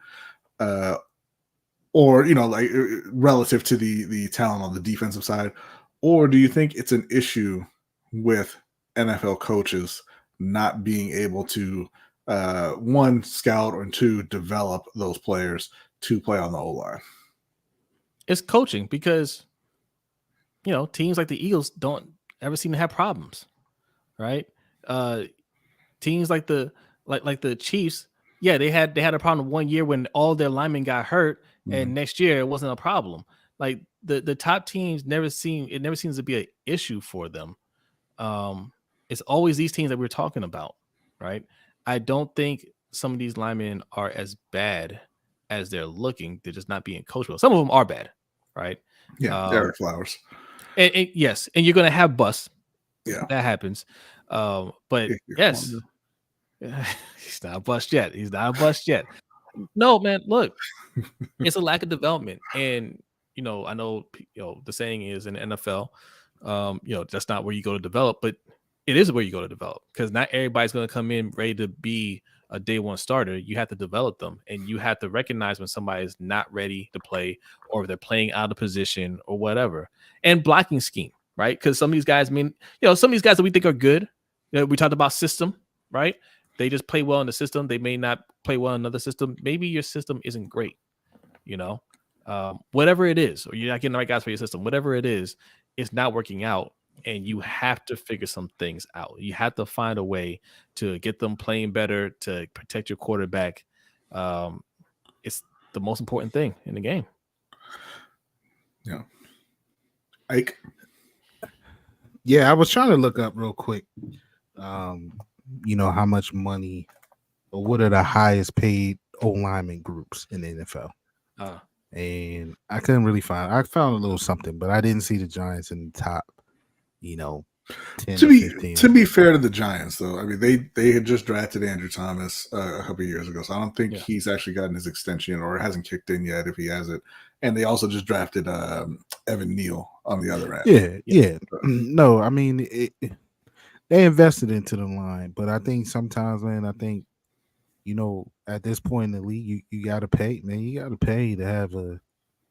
Or relative to the talent on the defensive side, or do you think it's an issue with NFL coaches not being able to one, scout, or two, develop those players to play on the O-line? It's coaching because teams like the Eagles don't ever seem to have problems, right? Teams like the Chiefs, yeah, they had a problem 1 year when all their linemen got hurt. And next year it wasn't a problem. Like the top teams never seems to be an issue for them. It's always these teams that we're talking about, right? I don't think some of these linemen are as bad as they're looking. They're just not being coached well. Some of them are bad, right? Yeah, Eric Flowers. And yes, and you're gonna have busts. Yeah, that happens. But yes, he's not a bust yet. No, man, look, it's a lack of development. And, I know, the saying is in the NFL, that's not where you go to develop, but it is where you go to develop because not everybody's going to come in ready to be a day one starter. You have to develop them, and you have to recognize when somebody is not ready to play or they're playing out of position or whatever. And blocking scheme, right? Because some of these guys, some of these guys that we think are good, we talked about system, right? They just play well in the system. They may not play well in another system. Maybe your system isn't great, whatever it is, or you're not getting the right guys for your system, whatever it is, it's not working out. And you have to figure some things out. You have to find a way to get them playing better, to protect your quarterback. the most important thing in the game. Yeah. Ike. Yeah, I was trying to look up real quick. How much money or what are the highest paid O-lineman groups in the NFL? And I couldn't really find. I found a little something, but I didn't see the Giants in the top. 10 to 15. To be fair to the Giants, though, I mean they had just drafted Andrew Thomas a couple of years ago, so I don't think he's actually gotten his extension or it hasn't kicked in yet. If he has it, and they also just drafted Evan Neal on the other end. Yeah. No, I mean they invested into the line, but I think sometimes, man, at this point in the league, you got to pay, man. You got to pay to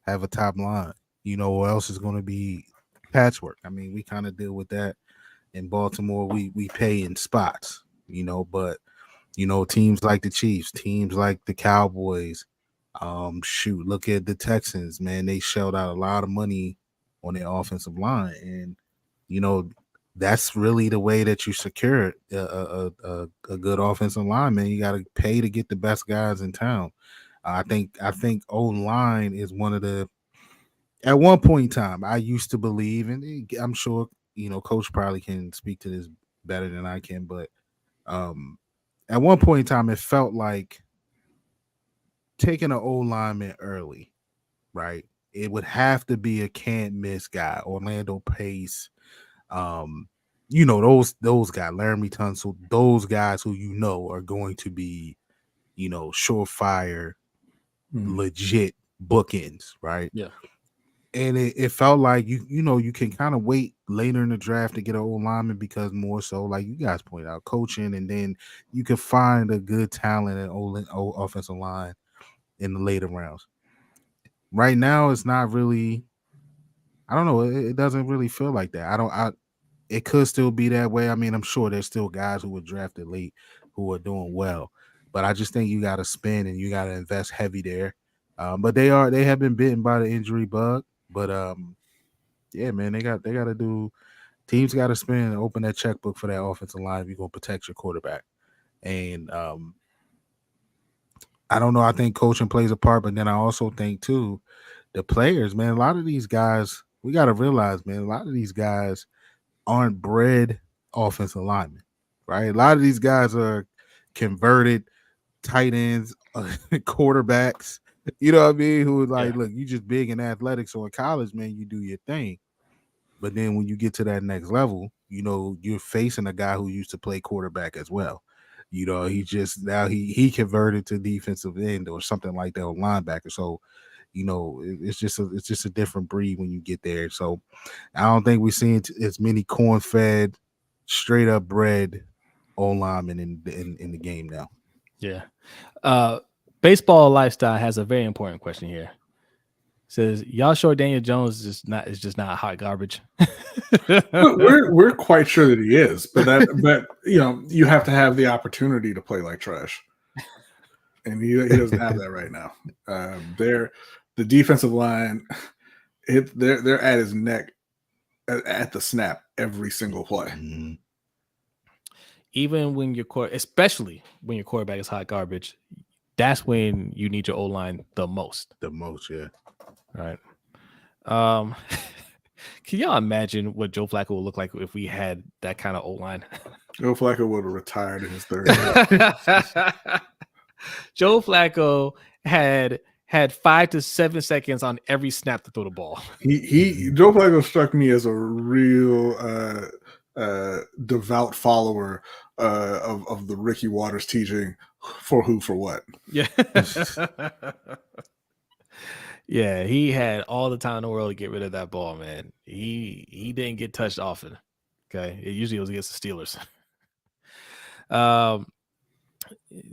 have a top line, or else it's going to be patchwork. I mean, we kind of deal with that in Baltimore. We pay in spots, but teams like the Chiefs, teams like the Cowboys, look at the Texans, man. They shelled out a lot of money on their offensive line, and that's really the way that you secure a good offensive line, man. You got to pay to get the best guys in town. I think O-line is one of the. At one point in time, I used to believe, and I'm sure Coach probably can speak to this better than I can, but at one point in time, it felt like taking an O-lineman early, right? It would have to be a can't miss guy, Orlando Pace. Those guys, Laramie Tunsil, those guys who are going to be, surefire, legit bookends, right? Yeah. And it felt like you can kind of wait later in the draft to get an old lineman because more so, like you guys pointed out, coaching, and then you can find a good talent at old offensive line in the later rounds. Right now, it's not really. I don't know. It doesn't really feel like that. It could still be that way. I mean, I'm sure there's still guys who were drafted late who are doing well, but I just think you got to spend and you got to invest heavy there. But they have been bitten by the injury bug. But yeah, man, they got to do. Teams got to spend and open that checkbook for that offensive line if you're gonna protect your quarterback. And I don't know. I think coaching plays a part, but then I also think too, the players, man. A lot of these guys, we got to realize, man. A lot of these guys aren't bred offensive linemen, right? A lot of these guys are converted tight ends, quarterbacks. You know what I mean? Who like, look, you just big and athletic. So in college, man, you do your thing. But then when you get to that next level, you're facing a guy who used to play quarterback as well. He just now he converted to defensive end or something like that, or linebacker. So, it's just a different breed when you get there. So I don't think we're seeing as many corn-fed, straight up bred O-linemen in the game now. Yeah. Baseball Lifestyle has a very important question here. Says, y'all sure Daniel Jones is just not hot garbage? we're quite sure that he is, but you have to have the opportunity to play like trash, and he doesn't have that right now. The defensive line, they're at his neck at the snap every single play. Mm-hmm. Even when especially when your quarterback is hot garbage, that's when you need your O-line the most. The most, yeah. Right. Can y'all imagine what Joe Flacco would look like if we had that kind of O-line? Joe Flacco would have retired in his 30s. Joe Flacco had 5 to 7 seconds on every snap to throw the ball. Joe Flacco struck me as a real devout follower of the Ricky Waters teaching, for who, for what. Yeah. Yeah, he had all the time in the world to get rid of that ball, man. He didn't get touched often. Okay. It usually was against the Steelers.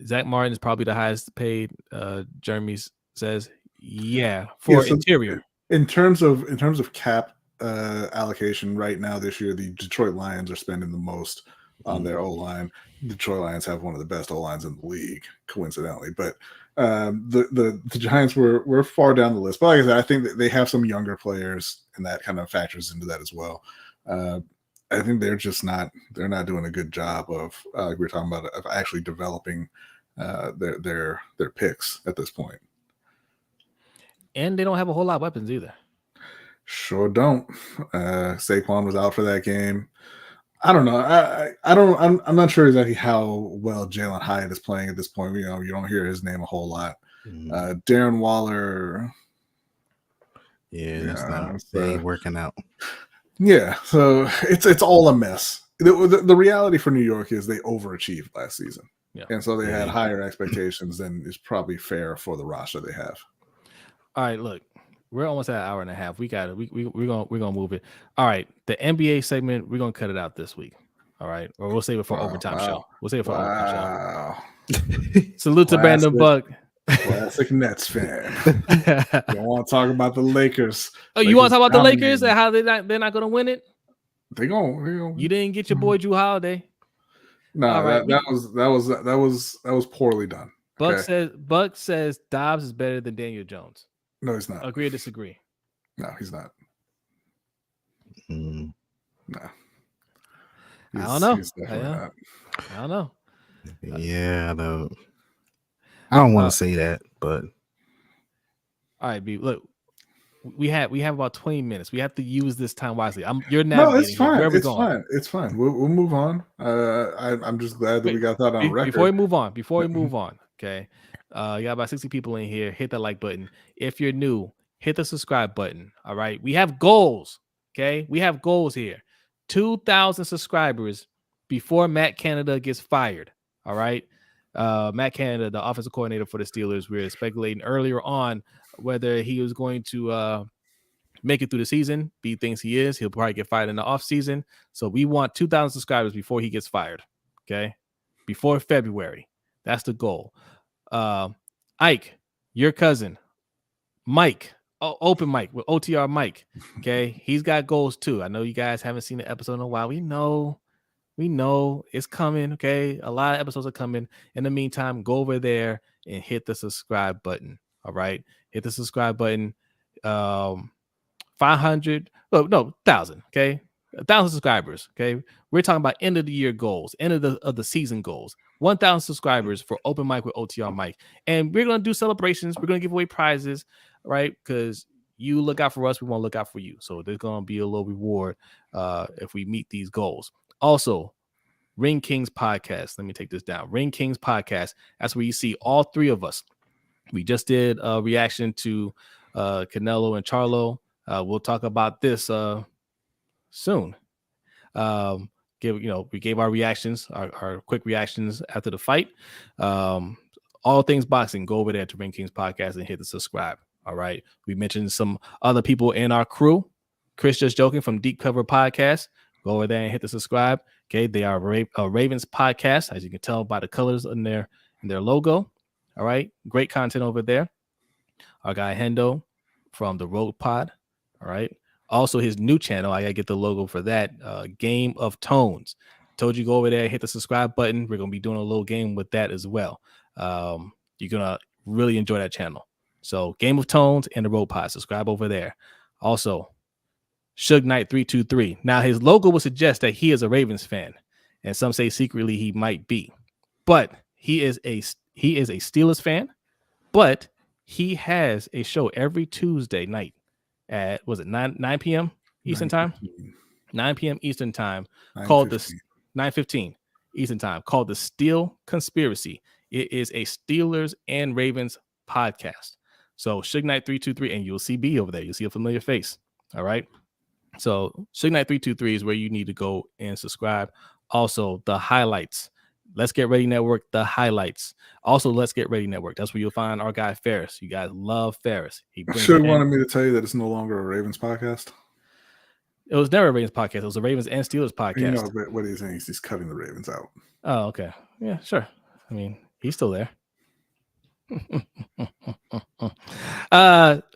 Zach Martin is probably the highest paid. Jeremy says, for interior. In terms of cap allocation right now this year, the Detroit Lions are spending the most on their O-line. Detroit Lions have one of the best O-lines in the league, coincidentally. But the Giants were far down the list. But like I said, I think that they have some younger players, and that kind of factors into that as well. I think they're not doing a good job of like we were talking about, of actually developing their picks at this point. And they don't have a whole lot of weapons either. Sure don't. Saquon was out for that game. I don't know. I'm not sure exactly how well Jalen Hyatt is playing at this point. You don't hear his name a whole lot. Darren Waller. Yeah, that's not they ain't working out. Yeah, so it's all a mess. The reality for New York is they overachieved last season. Yeah. And so they had higher expectations than is probably fair for the roster they have. All right, look. We're almost at an hour and a half. We're gonna move it. All right, the NBA segment, we're gonna cut it out this week. All right, or we'll save it for overtime show. We'll save it for overtime show. Salute to Brandon Buck, classic Nets fan. You don't want to talk about the Lakers. Oh, you want to talk about the Lakers and how they're not gonna win it? They gonna. You didn't get your boy Drew Holiday. No, right, that was poorly done. Buck says Dobbs is better than Daniel Jones. No, he's not. Agree or disagree? No, he's not. No. I don't know. Not. I don't know. Yeah, I don't want to say that, but all right, B. Look, we have about 20 minutes. We have to use this time wisely. You're navigating. No, it's fine. Where are we it's going? fine. It's fine. We'll move on. I'm just glad that we got that on record. Before we move on, okay. You got about 60 people in here. Hit that like button. If you're new, hit the subscribe button. All right. We have goals. Okay. We have goals here. 2,000 subscribers before Matt Canada gets fired. All right. Matt Canada, the offensive coordinator for the Steelers, we were speculating earlier on whether he was going to make it through the season. B thinks he is. He'll probably get fired in the offseason. So we want 2,000 subscribers before he gets fired. Okay. Before February. That's the goal. Ike, your cousin, Mike, open mic with OTR Mike. Okay, he's got goals too. I know you guys haven't seen the episode in a while. We know it's coming. Okay, a lot of episodes are coming. In the meantime, go over there and hit the subscribe button. All right, hit the subscribe button. 500, 1,000. Okay, 1,000 subscribers. Okay, we're talking about end of the year goals, end of the season goals. 1,000 subscribers for open mic with OTR Mike, and we're gonna do celebrations. We're gonna give away prizes, right? Because you look out for us, we want to look out for you. So there's gonna be a little reward if we meet these goals. Also, Ring Kings Podcast. Let me take this down. Ring Kings Podcast. That's where you see all three of us. We just did a reaction to Canelo and Charlo. We'll talk about this soon. We gave our reactions, our quick reactions after the fight. All things boxing, go over there to Ring Kings Podcast and hit the subscribe. All right. We mentioned some other people in our crew. Chris Just Joking from Deep Cover Podcast. Go over there and hit the subscribe. Okay. They are a Ravens podcast, as you can tell by the colors in their logo. All right. Great content over there. Our guy Hendo from the Road Pod. All right. Also, his new channel, I got to get the logo for that, Game of Tones. Told you, go over there, hit the subscribe button. We're going to be doing a little game with that as well. You're going to really enjoy that channel. So, Game of Tones and the Road Pod. Subscribe over there. Also, Suge Knight 323. Now, his logo would suggest that he is a Ravens fan, and some say secretly he might be. But he is a Steelers fan, but he has a show every Tuesday night at, was it 9 p.m. Eastern time? 9 p.m. Eastern time, called the 9:15 Eastern time, called the Steel Conspiracy. It is a Steelers and Ravens podcast. So Suge Knight 323, and you'll see B over there. You'll see a familiar face. All right. So Suge Knight 323 is where you need to go and subscribe. Also, the highlights. Let's Get Ready Network, the highlights. Also, Let's Get Ready Network. That's where you'll find our guy Ferris. You guys love Ferris. He should have wanted me to tell you that it's no longer a Ravens podcast. It was never a Ravens podcast. It was a Ravens and Steelers podcast. You know, but what he's saying is he's cutting the Ravens out. Oh, okay. Yeah, sure. I mean, he's still there.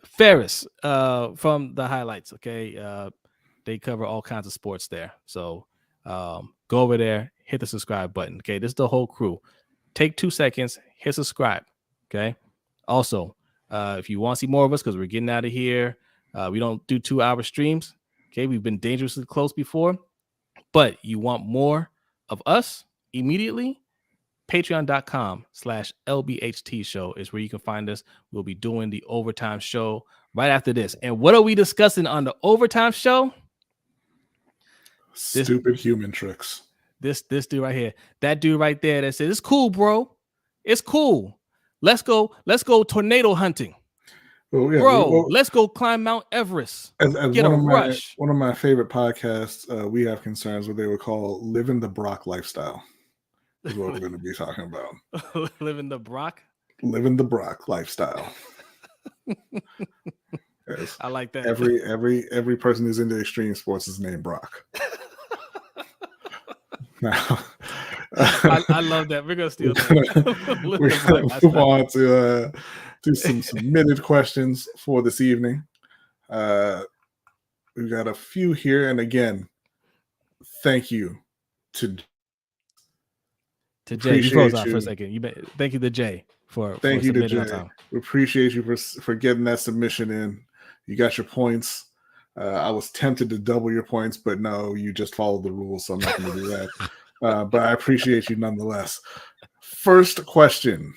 Ferris from the highlights. Okay. They cover all kinds of sports there. So go over there, hit the subscribe button. Okay. This is the whole crew. Take 2 seconds, hit subscribe. Okay. Also, if you want to see more of us, because we're getting out of here, we don't do 2-hour streams. Okay. We've been dangerously close before, but you want more of us immediately, Patreon.com/LBHT Show is where you can find us. We'll be doing the overtime show right after this. And what are we discussing on the overtime show? Stupid human tricks. This dude right here, that dude right there that says, "It's cool, bro. It's cool. Let's go tornado hunting." Well, yeah, bro, let's go climb Mount Everest. As Get one a of rush. One of my favorite podcasts, we have concerns what they would call living the Brock lifestyle. Is what we're going to be talking about. Living the Brock? Living the Brock lifestyle. Yes. I like that. Every person who's into extreme sports is named Brock. Now, I love that. We're gonna steal that. We're gonna move on to some submitted questions for this evening. We've got a few here, and again, thank you to Jay. You froze out for a second. Thank you to Jay for Jay. We appreciate you for getting that submission in. You got your points. I was tempted to double your points, but no, you just followed the rules, so I'm not going to do that. But I appreciate you nonetheless. First question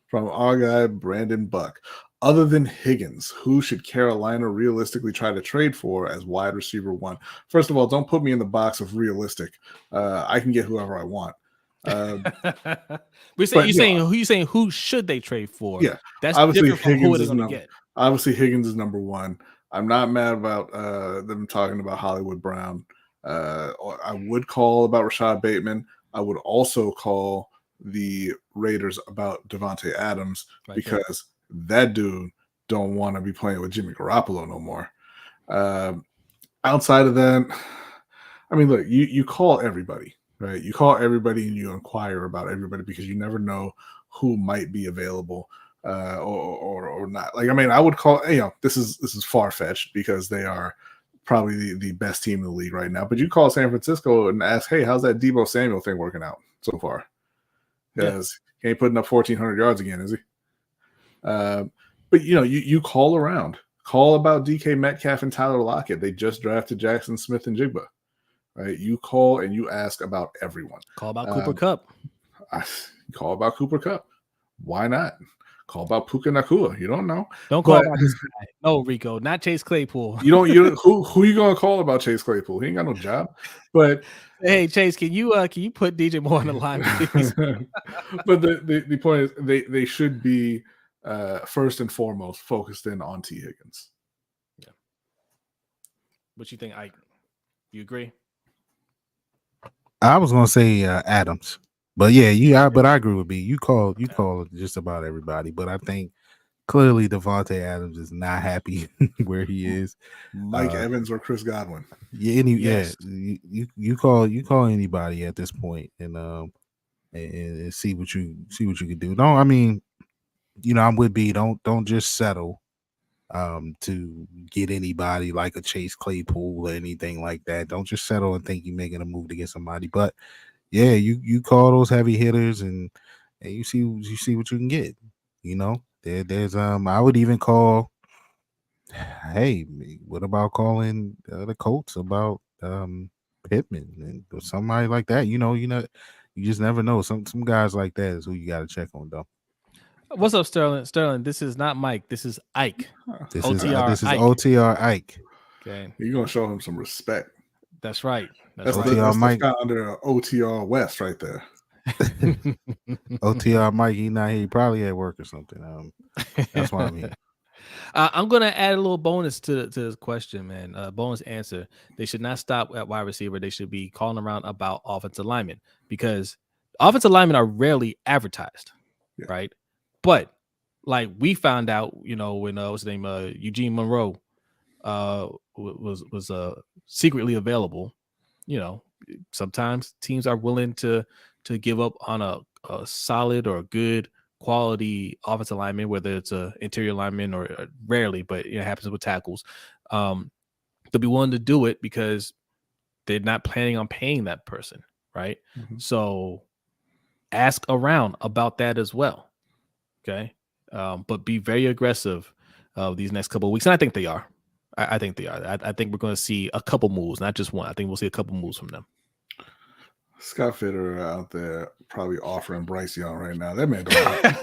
from our guy, Brandon Buck. Other than Higgins, who should Carolina realistically try to trade for as wide receiver one? First of all, don't put me in the box of realistic. I can get whoever I want. You saying who should they trade for? Yeah, that's obviously different from who they're going to get. Obviously, Higgins is number one. I'm not mad about them talking about Hollywood Brown. I would call about Rashad Bateman. I would also call the Raiders about Devontae Adams because that dude don't want to be playing with Jimmy Garoppolo no more. Outside of that, I mean, look, you call everybody, right? You call everybody and you inquire about everybody because you never know who might be available. Or not. Like, I mean, I would call, this is far-fetched because they are probably the best team in the league right now. But you call San Francisco and ask, hey, how's that Deebo Samuel thing working out so far? Because he ain't putting up 1,400 yards again, is he? But you call around. Call about DK Metcalf and Tyler Lockett. They just drafted Jackson Smith and Jigba. Right? You call and you ask about everyone. Call about Cooper Kupp. Call about Cooper Kupp. Why not? Call about Puka Nakua. You don't know. Don't call about this guy. No, Rico, not Chase Claypool. You who you gonna call about Chase Claypool? He ain't got no job. But hey, Chase, can you put DJ Moore on the line, please? But the point is they should be first and foremost focused in on T. Higgins. Yeah. What you think, Ike? You agree? I was gonna say Adams. But but I agree with B. You call just about everybody, but I think clearly Devontae Adams is not happy where he is. Mike Evans or Chris Godwin. You call anybody at this point and see what you can do. No, I mean, I'm with B. Don't just settle to get anybody like a Chase Claypool or anything like that. Don't just settle and think you're making a move to get somebody, but yeah, you call those heavy hitters and you see what you can get. There's I would even call. Hey, what about calling the Colts about Pittman and somebody like that? You just never know. Some guys like that is who you got to check on though. What's up, Sterling? Sterling, this is not Mike. This is Ike. This is OTR Ike. Okay, you're gonna show him some respect. That's right. That's the guy under OTR West right there. OTR Mike, he not here. He probably at work or something. That's why I'm here. I'm gonna add a little bonus to this question, man. Bonus answer. They should not stop at wide receiver. They should be calling around about offensive linemen because offensive linemen are rarely advertised, right? But like we found out, when what's his name, Eugene Monroe, was secretly available. Sometimes teams are willing to give up on a solid or good quality offensive lineman, whether it's a interior lineman or rarely, but it happens with tackles. They'll be willing to do it because they're not planning on paying that person, right? Mm-hmm. So ask around about that as well. Okay. But be very aggressive these next couple of weeks. And I think they are. I think they are. I think we're going to see a couple moves, not just one. I think we'll see a couple moves from them. Scott Fitter out there probably offering Bryce Young right now. That man he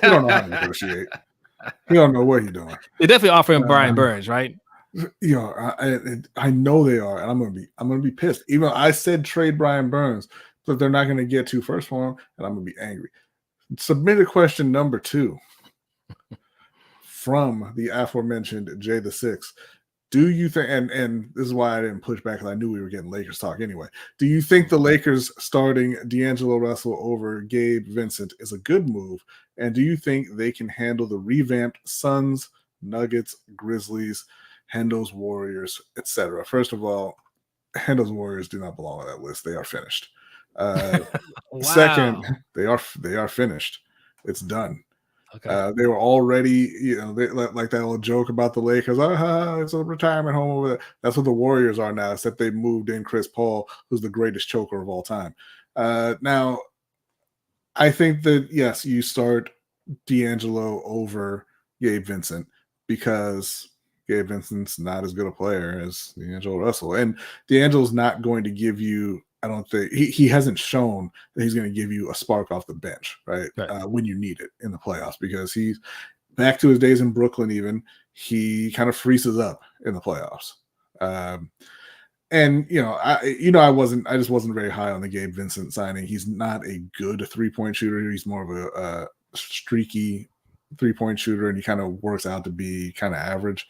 don't know how to negotiate. He don't know what he's doing. They're definitely offering Brian Burns, right? You know, I know they are, and I'm gonna be pissed. Even I said trade Brian Burns, but they're not gonna get 2 firsts for him, and I'm gonna be angry. Submitted question number 2 from the aforementioned Jay the Six. Do you think, and this is why I didn't push back because I knew we were getting Lakers talk anyway. Do you think the Lakers starting D'Angelo Russell over Gabe Vincent is a good move? And do you think they can handle the revamped Suns, Nuggets, Grizzlies, Hendo's Warriors, etc.? First of all, Hendo's Warriors do not belong on that list. They are finished. Wow. Second, they are finished. It's done. Okay. They were already, you know, like that old joke about the Lakers. It's a retirement home over there. That's what the Warriors are now, except they moved in Chris Paul, who's the greatest choker of all time. Now, I think that, yes, you start D'Angelo over Gabe Vincent because Gabe Vincent's not as good a player as D'Angelo Russell. And D'Angelo's not going to give you, I don't think he hasn't shown that he's going to give you a spark off the bench, right? When you need it in the playoffs, because he's back to his days in Brooklyn. Even he kind of freezes up in the playoffs. And I just wasn't very high on the Gabe Vincent signing. He's not a good 3-point shooter. He's more of a streaky 3-point shooter, and he kind of works out to be kind of average.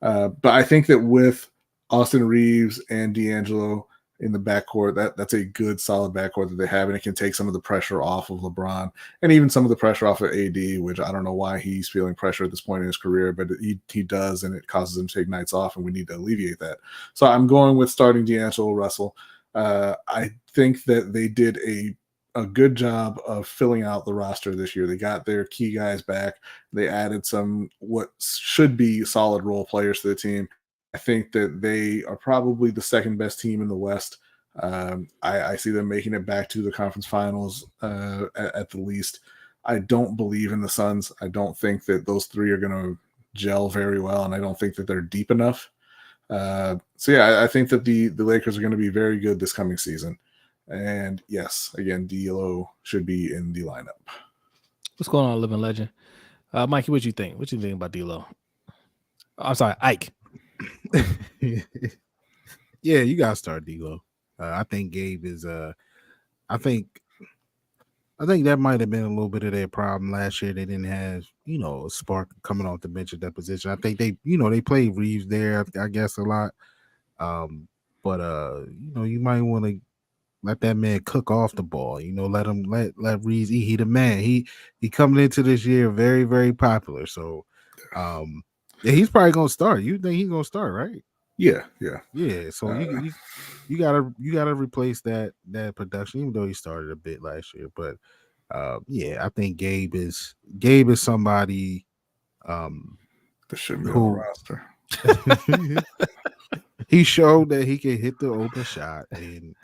But I think that with Austin Reeves and D'Angelo in the backcourt, that's a good, solid backcourt that they have, and it can take some of the pressure off of LeBron and even some of the pressure off of AD, which I don't know why he's feeling pressure at this point in his career, but he does, and it causes him to take nights off, and we need to alleviate that. So I'm going with starting D'Angelo Russell. I think that they did a good job of filling out the roster this year. They got their key guys back. They added some what should be solid role players to the team. I think that they are probably the second best team in the West. I see them making it back to the conference finals at the least. I don't believe in the Suns. I don't think that those 3 are going to gel very well, and I don't think that they're deep enough. So yeah, I think that the Lakers are going to be very good this coming season. And yes, again, D'Lo should be in the lineup. What's going on, Living Legend? Mikey, what you think? What you think about D'Lo? I'm sorry, Ike. Yeah, you gotta start D'Lo. I think Gabe is. I think that might have been a little bit of their problem last year. They didn't have a spark coming off the bench at that position. I think they they played Reeves there, I guess, a lot. But you might want to let that man cook off the ball. Let Reeves eat. He the man. He coming into this year very, very popular. So yeah, he's probably gonna start. You think he's gonna start, right? Yeah. So you gotta replace that production, even though he started a bit last year. But yeah, I think Gabe is somebody that shouldn't be on the roster. He showed that he can hit the open shot, and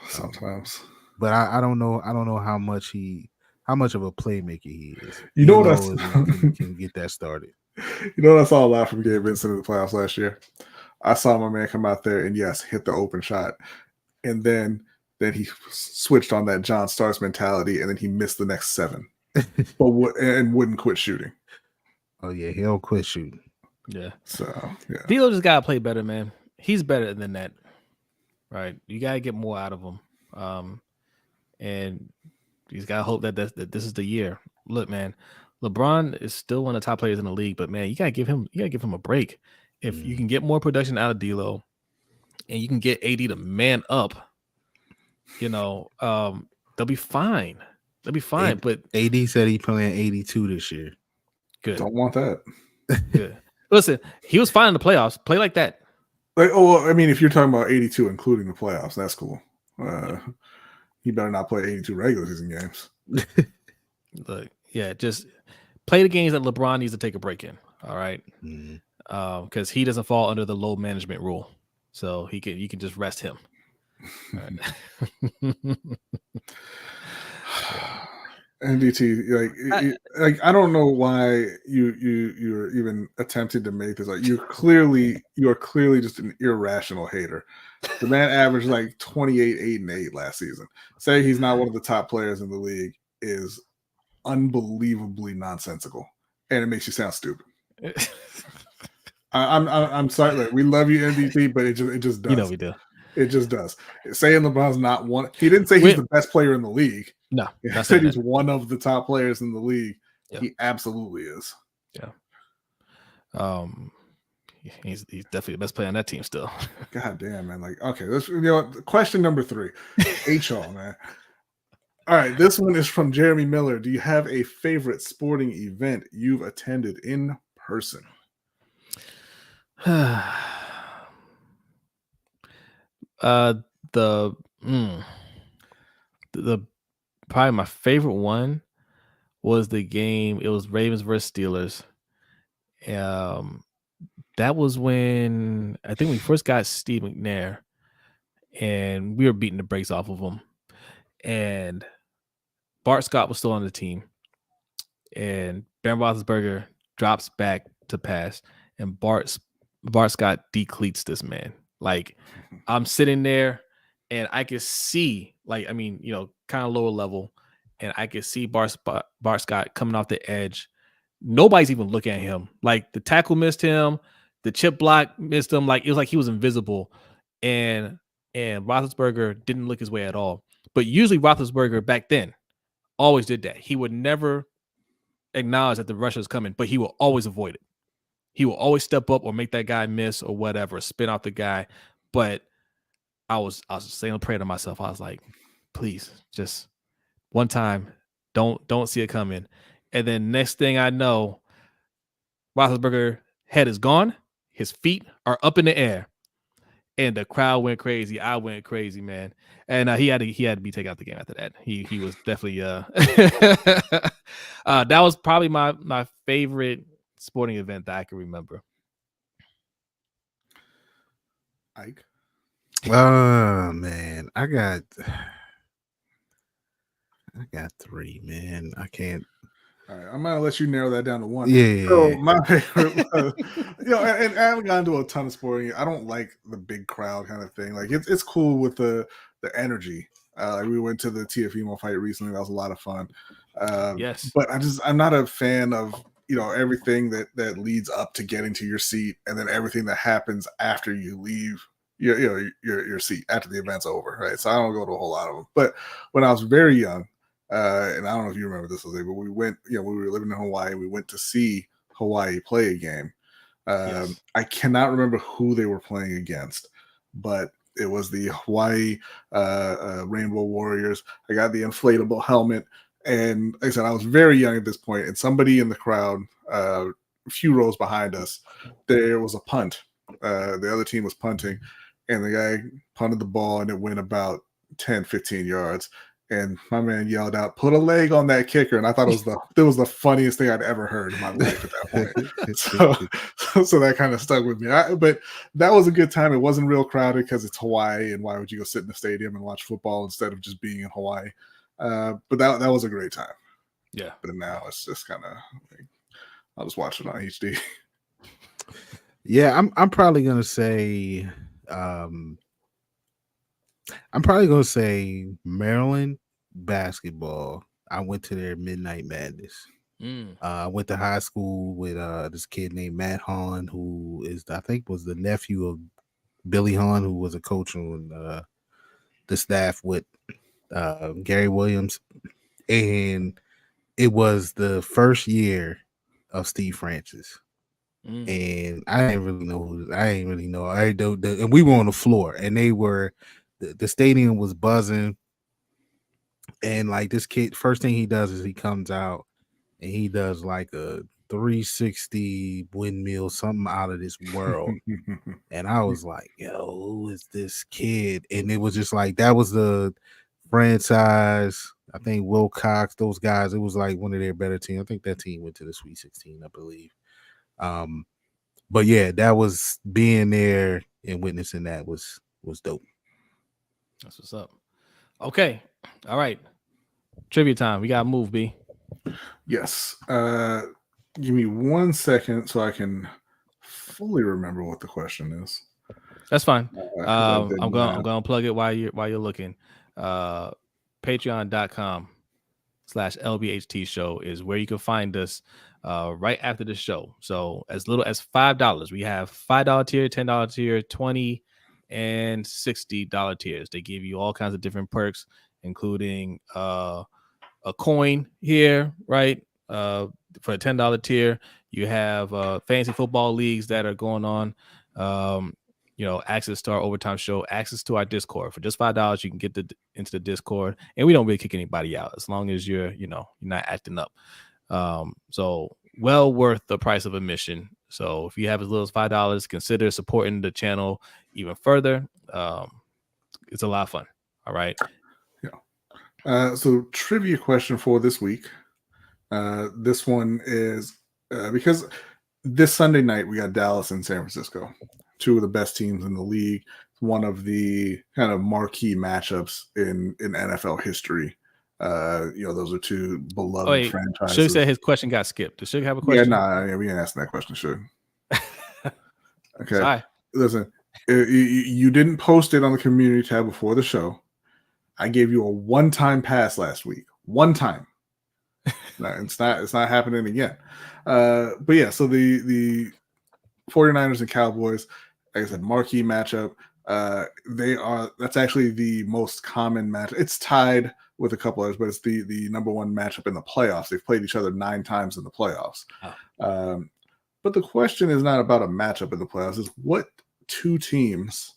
sometimes. But I don't know how much of a playmaker he is. You know what can get that started. You know what I saw a lot from Gabe Vincent in the playoffs last year? I saw my man come out there and yes, hit the open shot. And then he switched on that John Starks mentality, and then he missed the next 7. and wouldn't quit shooting. Oh yeah, he don't quit shooting. Yeah. So yeah. D'Lo just gotta play better, man. He's better than that. Right. You gotta get more out of him. And he's gotta hope that this is the year. Look, man, LeBron is still one of the top players in the league, but man, you gotta give him a break. If you can get more production out of D'Lo and you can get AD to man up, they'll be fine. They'll be fine. But AD said he playing 82 this year. Good. Don't want that. Good. Listen, he was fine in the playoffs. Play like that. If you're talking about 82, including the playoffs, that's cool. He better not play 82 regular season games. Look, yeah, just play the games that LeBron needs to take a break in. All right, because he doesn't fall under the load management rule, so you can just rest him. All right. NDT, like I don't know why you're even attempting to make this. Like you are clearly just an irrational hater. The man averaged like 28, 8, and 8 last season. Say he's not one of the top players in the league is unbelievably nonsensical, and it makes you sound stupid. I'm sorry. Like, we love you, NDT, but it just does. You know we do. It just does. Saying LeBron's not one. He didn't say he's the best player in the league. No, he said he's one of the top players in the league. Yeah. He absolutely is. Yeah. He's definitely the best player on that team still. God damn, man. Like, okay, let's question number 3. HL, man. All right, this one is from Jeremy Miller. Do you have a favorite sporting event you've attended in person? The probably my favorite one was the game. It was Ravens versus Steelers. That was when I think we first got Steve McNair, and we were beating the brakes off of him. And Bart Scott was still on the team, and Ben Roethlisberger drops back to pass, and Bart Scott decleats this man. Like, I'm sitting there, and I could see, like, I mean, kind of lower level, and I could see Bart Scott coming off the edge. Nobody's even looking at him. Like, the tackle missed him, the chip block missed him. Like, it was like he was invisible, and Roethlisberger didn't look his way at all. But usually Roethlisberger back then always did that. He would never acknowledge that the rusher is coming, but he will always avoid it. He will always step up or make that guy miss or whatever, spin off the guy. But I was saying a prayer to myself. I was like, please, just one time, don't see it coming. And then next thing I know, Roethlisberger head is gone. His feet are up in the air, and the crowd went crazy. I went crazy, man. And he had to be taken out the game after that. He was definitely that was probably my favorite sporting event that I can remember. Ike? Oh man, I got 3, man. I can't. All right, I'm gonna let you narrow that down to 1. Yeah. So my favorite, and I haven't gotten to a ton of sporting. I don't like the big crowd kind of thing. Like, it's cool with the energy. Like, we went to the TFEMO fight recently. That was a lot of fun. Yes, but I'm not a fan of everything that leads up to getting to your seat, and then everything that happens after you leave your seat after the event's over. Right. So I don't go to a whole lot of them. But when I was very young. And I don't know if you remember this, Jose, but we went, we were living in Hawaii. We went to see Hawaii play a game. Yes. I cannot remember who they were playing against, but it was the Hawaii Rainbow Warriors. I got the inflatable helmet. And like I said, I was very young at this point, and somebody in the crowd, a few rows behind us, there was a punt. The other team was punting, and the guy punted the ball, and it went about 10, 15 yards. And my man yelled out, "Put a leg on that kicker!" And I thought it was the funniest thing I'd ever heard in my life at that point. So that kind of stuck with me. But that was a good time. It wasn't real crowded because it's Hawaii, and why would you go sit in the stadium and watch football instead of just being in Hawaii? But that was a great time. Yeah. But now it's just kind of like, I'll just watch it on HD. Yeah, I'm probably gonna say. I'm probably gonna say Maryland basketball. I went to their Midnight Madness. I went to high school with this kid named Matt Hahn, who I think was the nephew of Billy Hahn, who was a coach on the staff with Gary Williams, and it was the first year of Steve Francis. And I didn't really know. And we were on the floor, and they were. The stadium was buzzing, and like this kid, first thing he does is he comes out and he does like a 360 windmill, something out of this world. And I was like, yo, who is this kid? And it was just like, that was the franchise. I think Will Cox, those guys, it was like one of their better teams. I think that team went to the Sweet 16, I believe. But yeah, that was being there and witnessing that was dope. That's what's up. Okay. All right. Trivia time. We gotta move, B. Yes. Give me 1 second so I can fully remember what the question is. That's fine. 'Cause I'm gonna plug it while you're looking. Patreon.com/LBHT Show is where you can find us right after the show. So as little as $5. We have $5 tier, $10 tier, $20 and $60 tiers. They give you all kinds of different perks, including a coin here, right? For a $10 tier, you have fantasy football leagues that are going on. Access to our overtime show, access to our Discord. For just $5, you can get into the Discord, and we don't really kick anybody out as long as you're not acting up. So well worth the price of admission. So if you have as little as $5, consider supporting the channel even further. It's a lot of fun. All right. Yeah. So trivia question for this week. This one is because this Sunday night we got Dallas and San Francisco, two of the best teams in the league. One of the kind of marquee matchups in NFL history. Those are two beloved franchises. Suge said his question got skipped. Does Suge have a question? Yeah, we ain't asking that question, Suge. Okay. Sorry. Listen, you didn't post it on the community tab before the show. I gave you a one-time pass last week. One time. No, it's not happening again. But yeah, so the 49ers and Cowboys, like I said, marquee matchup. That's actually the most common match. It's tied with a couple others, but it's the number one matchup in the playoffs. They've played each other 9 times in the playoffs. Oh. But the question is not about a matchup in the playoffs. It's what two teams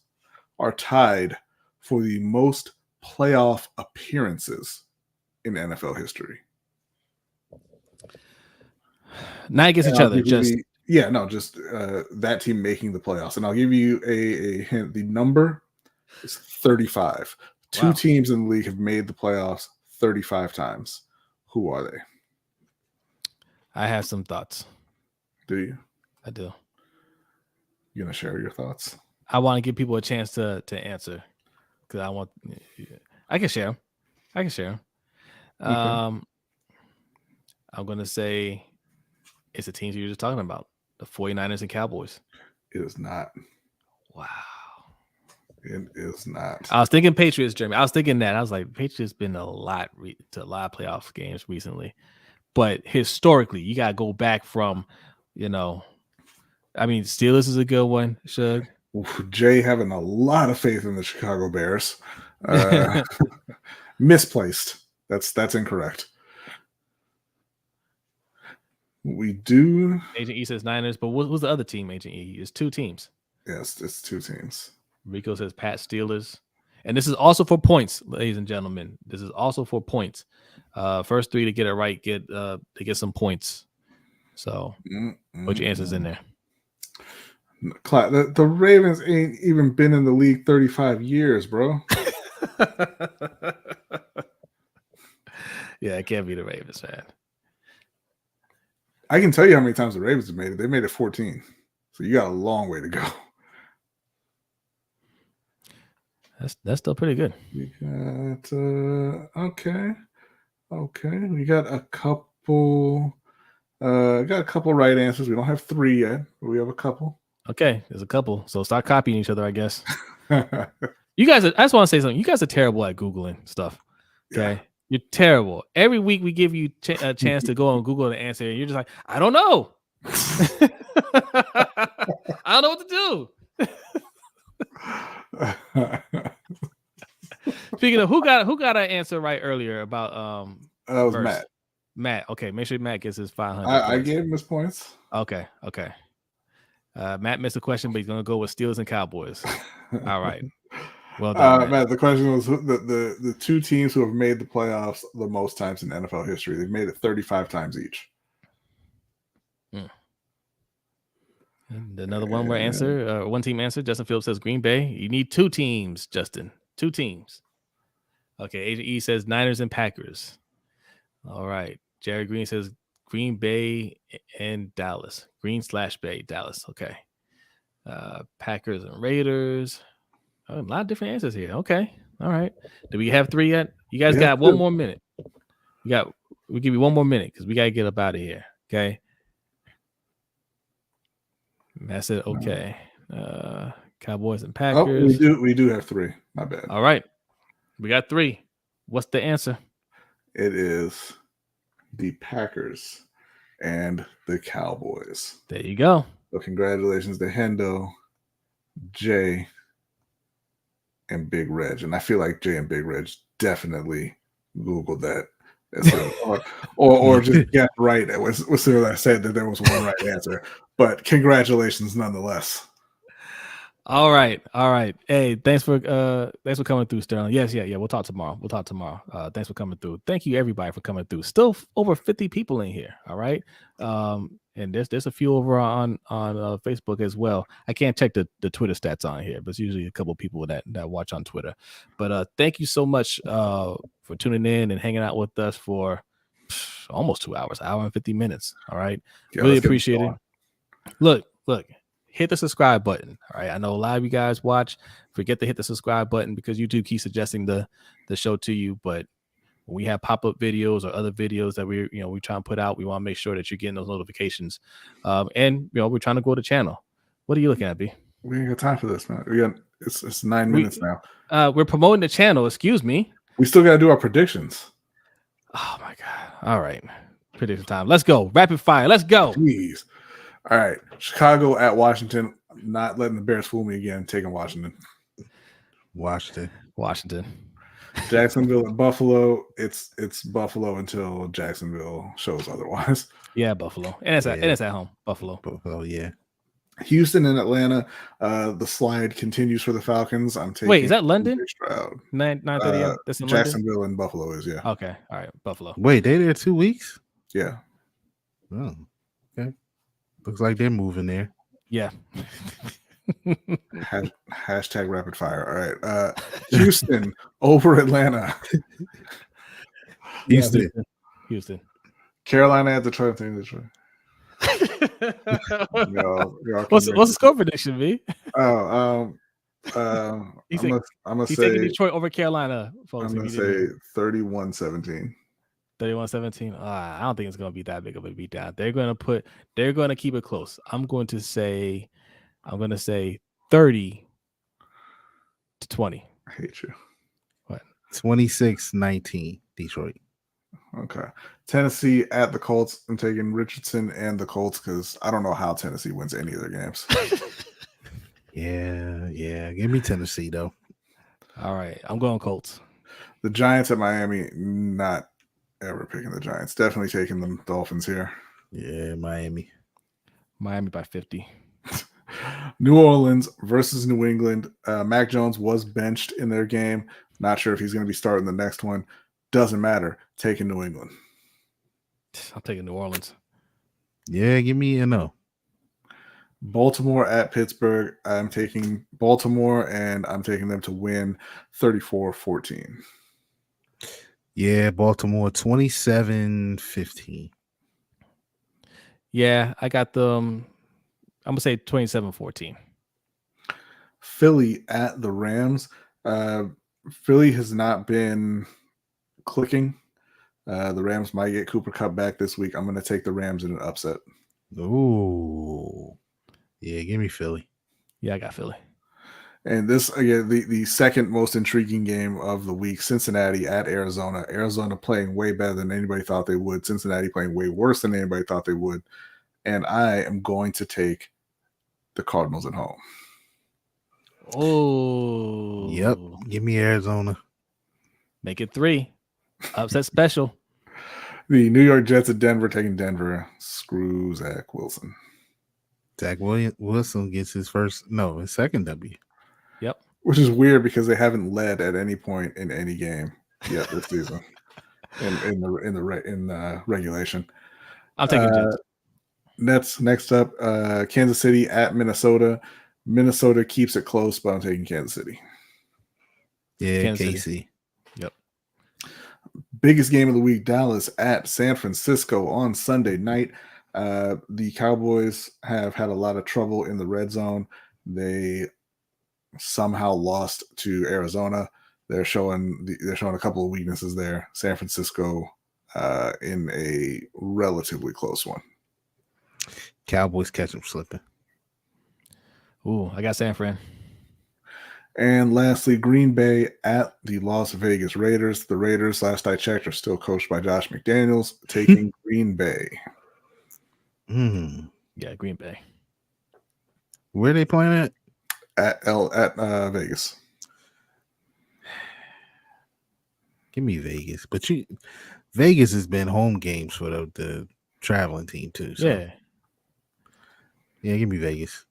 are tied for the most playoff appearances in NFL history. Not against each other, just that team making the playoffs. And I'll give you a hint. The number is 35. Two teams in the league have made the playoffs 35 times. Who are they? I have some thoughts. Do you? I do. You gonna share your thoughts? I want to give people a chance to answer because I can share them. Okay. I'm gonna say it's the teams you were just talking about, the 49ers and Cowboys. It is not. Wow. It is not. I was thinking Patriots, Jeremy. I was thinking that. I was like, Patriots been to a lot of playoff games recently. But historically, you got to go back from, Steelers is a good one, Shug. Jay having a lot of faith in the Chicago Bears. Misplaced. That's incorrect. We do. Agent E says Niners, but what was the other team, Agent E? It's 2 teams. Yes, it's 2 teams. Rico says Pat Steelers. And this is also for points, ladies and gentlemen. This is also for points. First 3 to get it right get some points. So put your answers in there. The Ravens ain't even been in the league 35 years, bro. Yeah, it can't be the Ravens, man. I can tell you how many times the Ravens have made it. They made it 14. So you got a long way to go. That's still pretty good. We got okay. We got a couple right answers. We don't have 3 yet, but we have a couple. Okay, there's a couple. So start copying each other, I guess. You guys I just want to say something. You guys are terrible at Googling stuff. Okay. Yeah. You're terrible. Every week we give you a chance to go on Google and answer, and you're just like, I don't know. I don't know what to do. Speaking of who got an answer right earlier about that was Matt. Matt. Okay, make sure Matt gets his 500. I gave him his points. Okay. Matt missed a question, but he's gonna go with Steelers and Cowboys. All right. Well done, Matt. The question was the 2 teams who have made the playoffs the most times in NFL history. They've made it 35 times each. And another one team answer. Justin Phillips says Green Bay. You need 2 teams, Justin. 2 teams. Okay. Agent E says Niners and Packers. All right. Jerry Green says Green Bay and Dallas. Green/Bay, Dallas. Okay. Packers and Raiders. Oh, a lot of different answers here. Okay. All right. Do we have 3 yet? You guys got 1 more minute. we'll give you 1 more minute because we gotta get up out of here. Okay. That's it. Okay. Cowboys and Packers. We do have 3. My bad. All right. We got 3. What's the answer? It is the Packers and the Cowboys. There you go. So congratulations to Hendo, Jay, and Big Reg. And I feel like Jay and Big Reg definitely Googled that. Or just get right as soon as I said that there was one right answer. But congratulations nonetheless. All right. Hey, thanks for coming through, Sterling. Yes, yeah. We'll talk tomorrow. Thanks for coming through. Thank you everybody for coming through. Still over 50 people in here. All right. And there's a few over on Facebook as well. I can't check the Twitter stats on here, but it's usually a couple of people that watch on Twitter. But thank you so much for tuning in and hanging out with us for almost 2 hours, hour and 50 minutes. All right. Yeah, really appreciate it. Look. Hit the subscribe button. All right. I know a lot of you guys watch. Forget to hit the subscribe button because YouTube keeps suggesting the show to you. But when we have pop-up videos or other videos that we try and put out, we want to make sure that you're getting those notifications. And we're trying to grow the channel. What are you looking at, B? We ain't got time for this, man. It's 9 minutes now. We're promoting the channel. Excuse me. We still got to do our predictions. Oh my God. All right. Prediction time. Let's go. Rapid fire. Let's go. Jeez. All right. Chicago at Washington. Not letting the Bears fool me again. Taking Washington. Jacksonville at Buffalo. It's Buffalo until Jacksonville shows otherwise. Yeah, Buffalo. And it's at home. Buffalo, yeah. Houston and Atlanta. The slide continues for the Falcons. I'm taking. Wait, is that London? 9:30. That's in Jacksonville and Buffalo is, yeah. Okay. All right. Buffalo. Wait, they there 2 weeks? Yeah. Oh, okay. Looks like they're moving there. Yeah. Hashtag rapid fire. All right. Houston over Atlanta. Houston. Carolina at Detroit. No. What's the score prediction, B? I'm gonna say taking Detroit over Carolina, folks. I'm gonna say 31-17. 31-17. I don't think it's going to be that big of a beatdown. They're going to keep it close. I'm going to say 30-20. I hate you. What? 26-19 Detroit. Okay. Tennessee at the Colts. I'm taking Richardson and the Colts because I don't know how Tennessee wins any of their games. Yeah. Give me Tennessee though. All right. I'm going Colts. The Giants at Miami, not ever picking the Giants. Definitely taking the Dolphins here. Yeah, Miami by 50. New Orleans versus New England. Mac Jones was benched in their game. Not sure if he's going to be starting the next one. Doesn't matter. Taking New England. I'm taking New Orleans. Yeah, give me no. Baltimore at Pittsburgh. I'm taking Baltimore, and I'm taking them to win 34-14. Yeah, Baltimore 27-15. Yeah, I got them. I'm going to say 27-14. Philly at the Rams. Philly has not been clicking. The Rams might get Cooper Kupp back this week. I'm going to take the Rams in an upset. Ooh. Yeah, give me Philly. Yeah, I got Philly. And this, again, the second most intriguing game of the week, Cincinnati at Arizona. Arizona playing way better than anybody thought they would. Cincinnati playing way worse than anybody thought they would. And I am going to take the Cardinals at home. Oh. Yep. Give me Arizona. Make it 3. Upset special. The New York Jets at Denver, taking Denver. Screw Zach Wilson. Zach Wilson gets his second W. Yep. Which is weird because they haven't led at any point in any game yet this season. in the regulation. I'm taking Jets. Next up, Kansas City at Minnesota. Minnesota keeps it close, but I'm taking Kansas City. Yeah, Kansas KC. Yep. Biggest game of the week, Dallas at San Francisco on Sunday night. The Cowboys have had a lot of trouble in the red zone. They somehow lost to Arizona. They're showing a couple of weaknesses there. San Francisco in a relatively close one. Cowboys catch them slipping. Ooh, I got San Fran. And lastly, Green Bay at the Las Vegas Raiders. The Raiders, last I checked, are still coached by Josh McDaniels, taking Green Bay. Yeah, Green Bay. Where are they playing at? At Vegas. Give me Vegas. But Vegas has been home games for the traveling team too. So. Yeah, give me Vegas.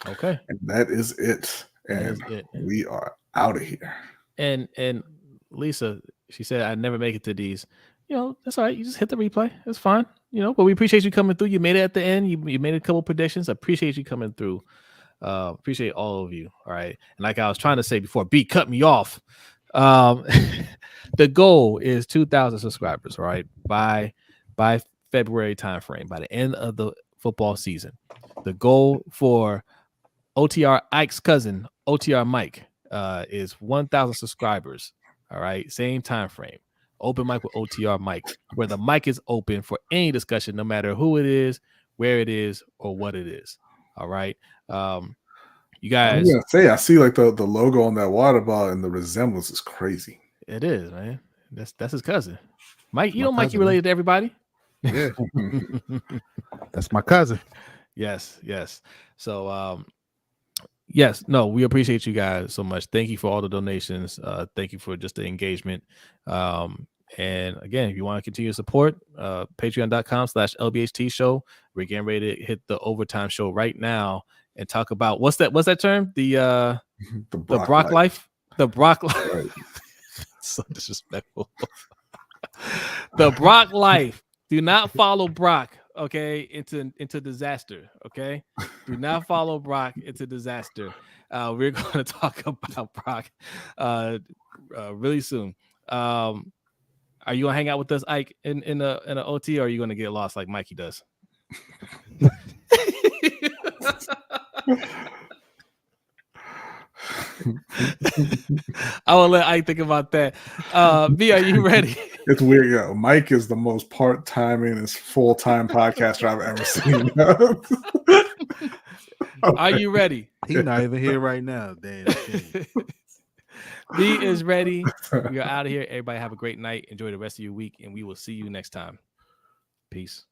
Okay. And that is it. And we are out of here. And Lisa, she said, I never make it to these. You know, that's all right. You just hit the replay. It's fine. You know, but we appreciate you coming through. You made it at the end. You made a couple predictions. I appreciate you coming through. Appreciate all of you. All right. And like I was trying to say before, B cut me off. The goal is 2,000 subscribers, all right, by February timeframe, by the end of the football season. The goal for OTR Ike's cousin, OTR Mike, is 1,000 subscribers. All right, same time frame. Open mic with OTR Mike, where the mic is open for any discussion, no matter who it is, where it is, or what it is. All right. You guys, I'm gonna say, I see like the logo on that water bottle, and the resemblance is crazy. It is, man. That's his cousin, Mike. You know, Mike, you related to everybody. Yeah, that's my cousin. Yes. So, yes, no, we appreciate you guys so much. Thank you for all the donations. Thank you for just the engagement. And again, if you want to continue to support, patreon.com/LBHT Show. We're getting ready to hit the overtime show right now and talk about what's that term? The Brock life. The Brock life. Right. So disrespectful. The Brock life. Do not follow Brock, okay, into disaster. Okay. Do not follow Brock into disaster. We're going to talk about Brock really soon. Are you gonna hang out with us, Ike, in an OT, or are you gonna get lost like Mikey does? I will let Ike think about that. B, are you ready? It's weird. Yeah, Mike is the most part-time and full-time podcaster I've ever seen. Are you ready? He's not even here right now. Damn. B is ready. We are out of here. Everybody have a great night. Enjoy the rest of your week, and we will see you next time. Peace.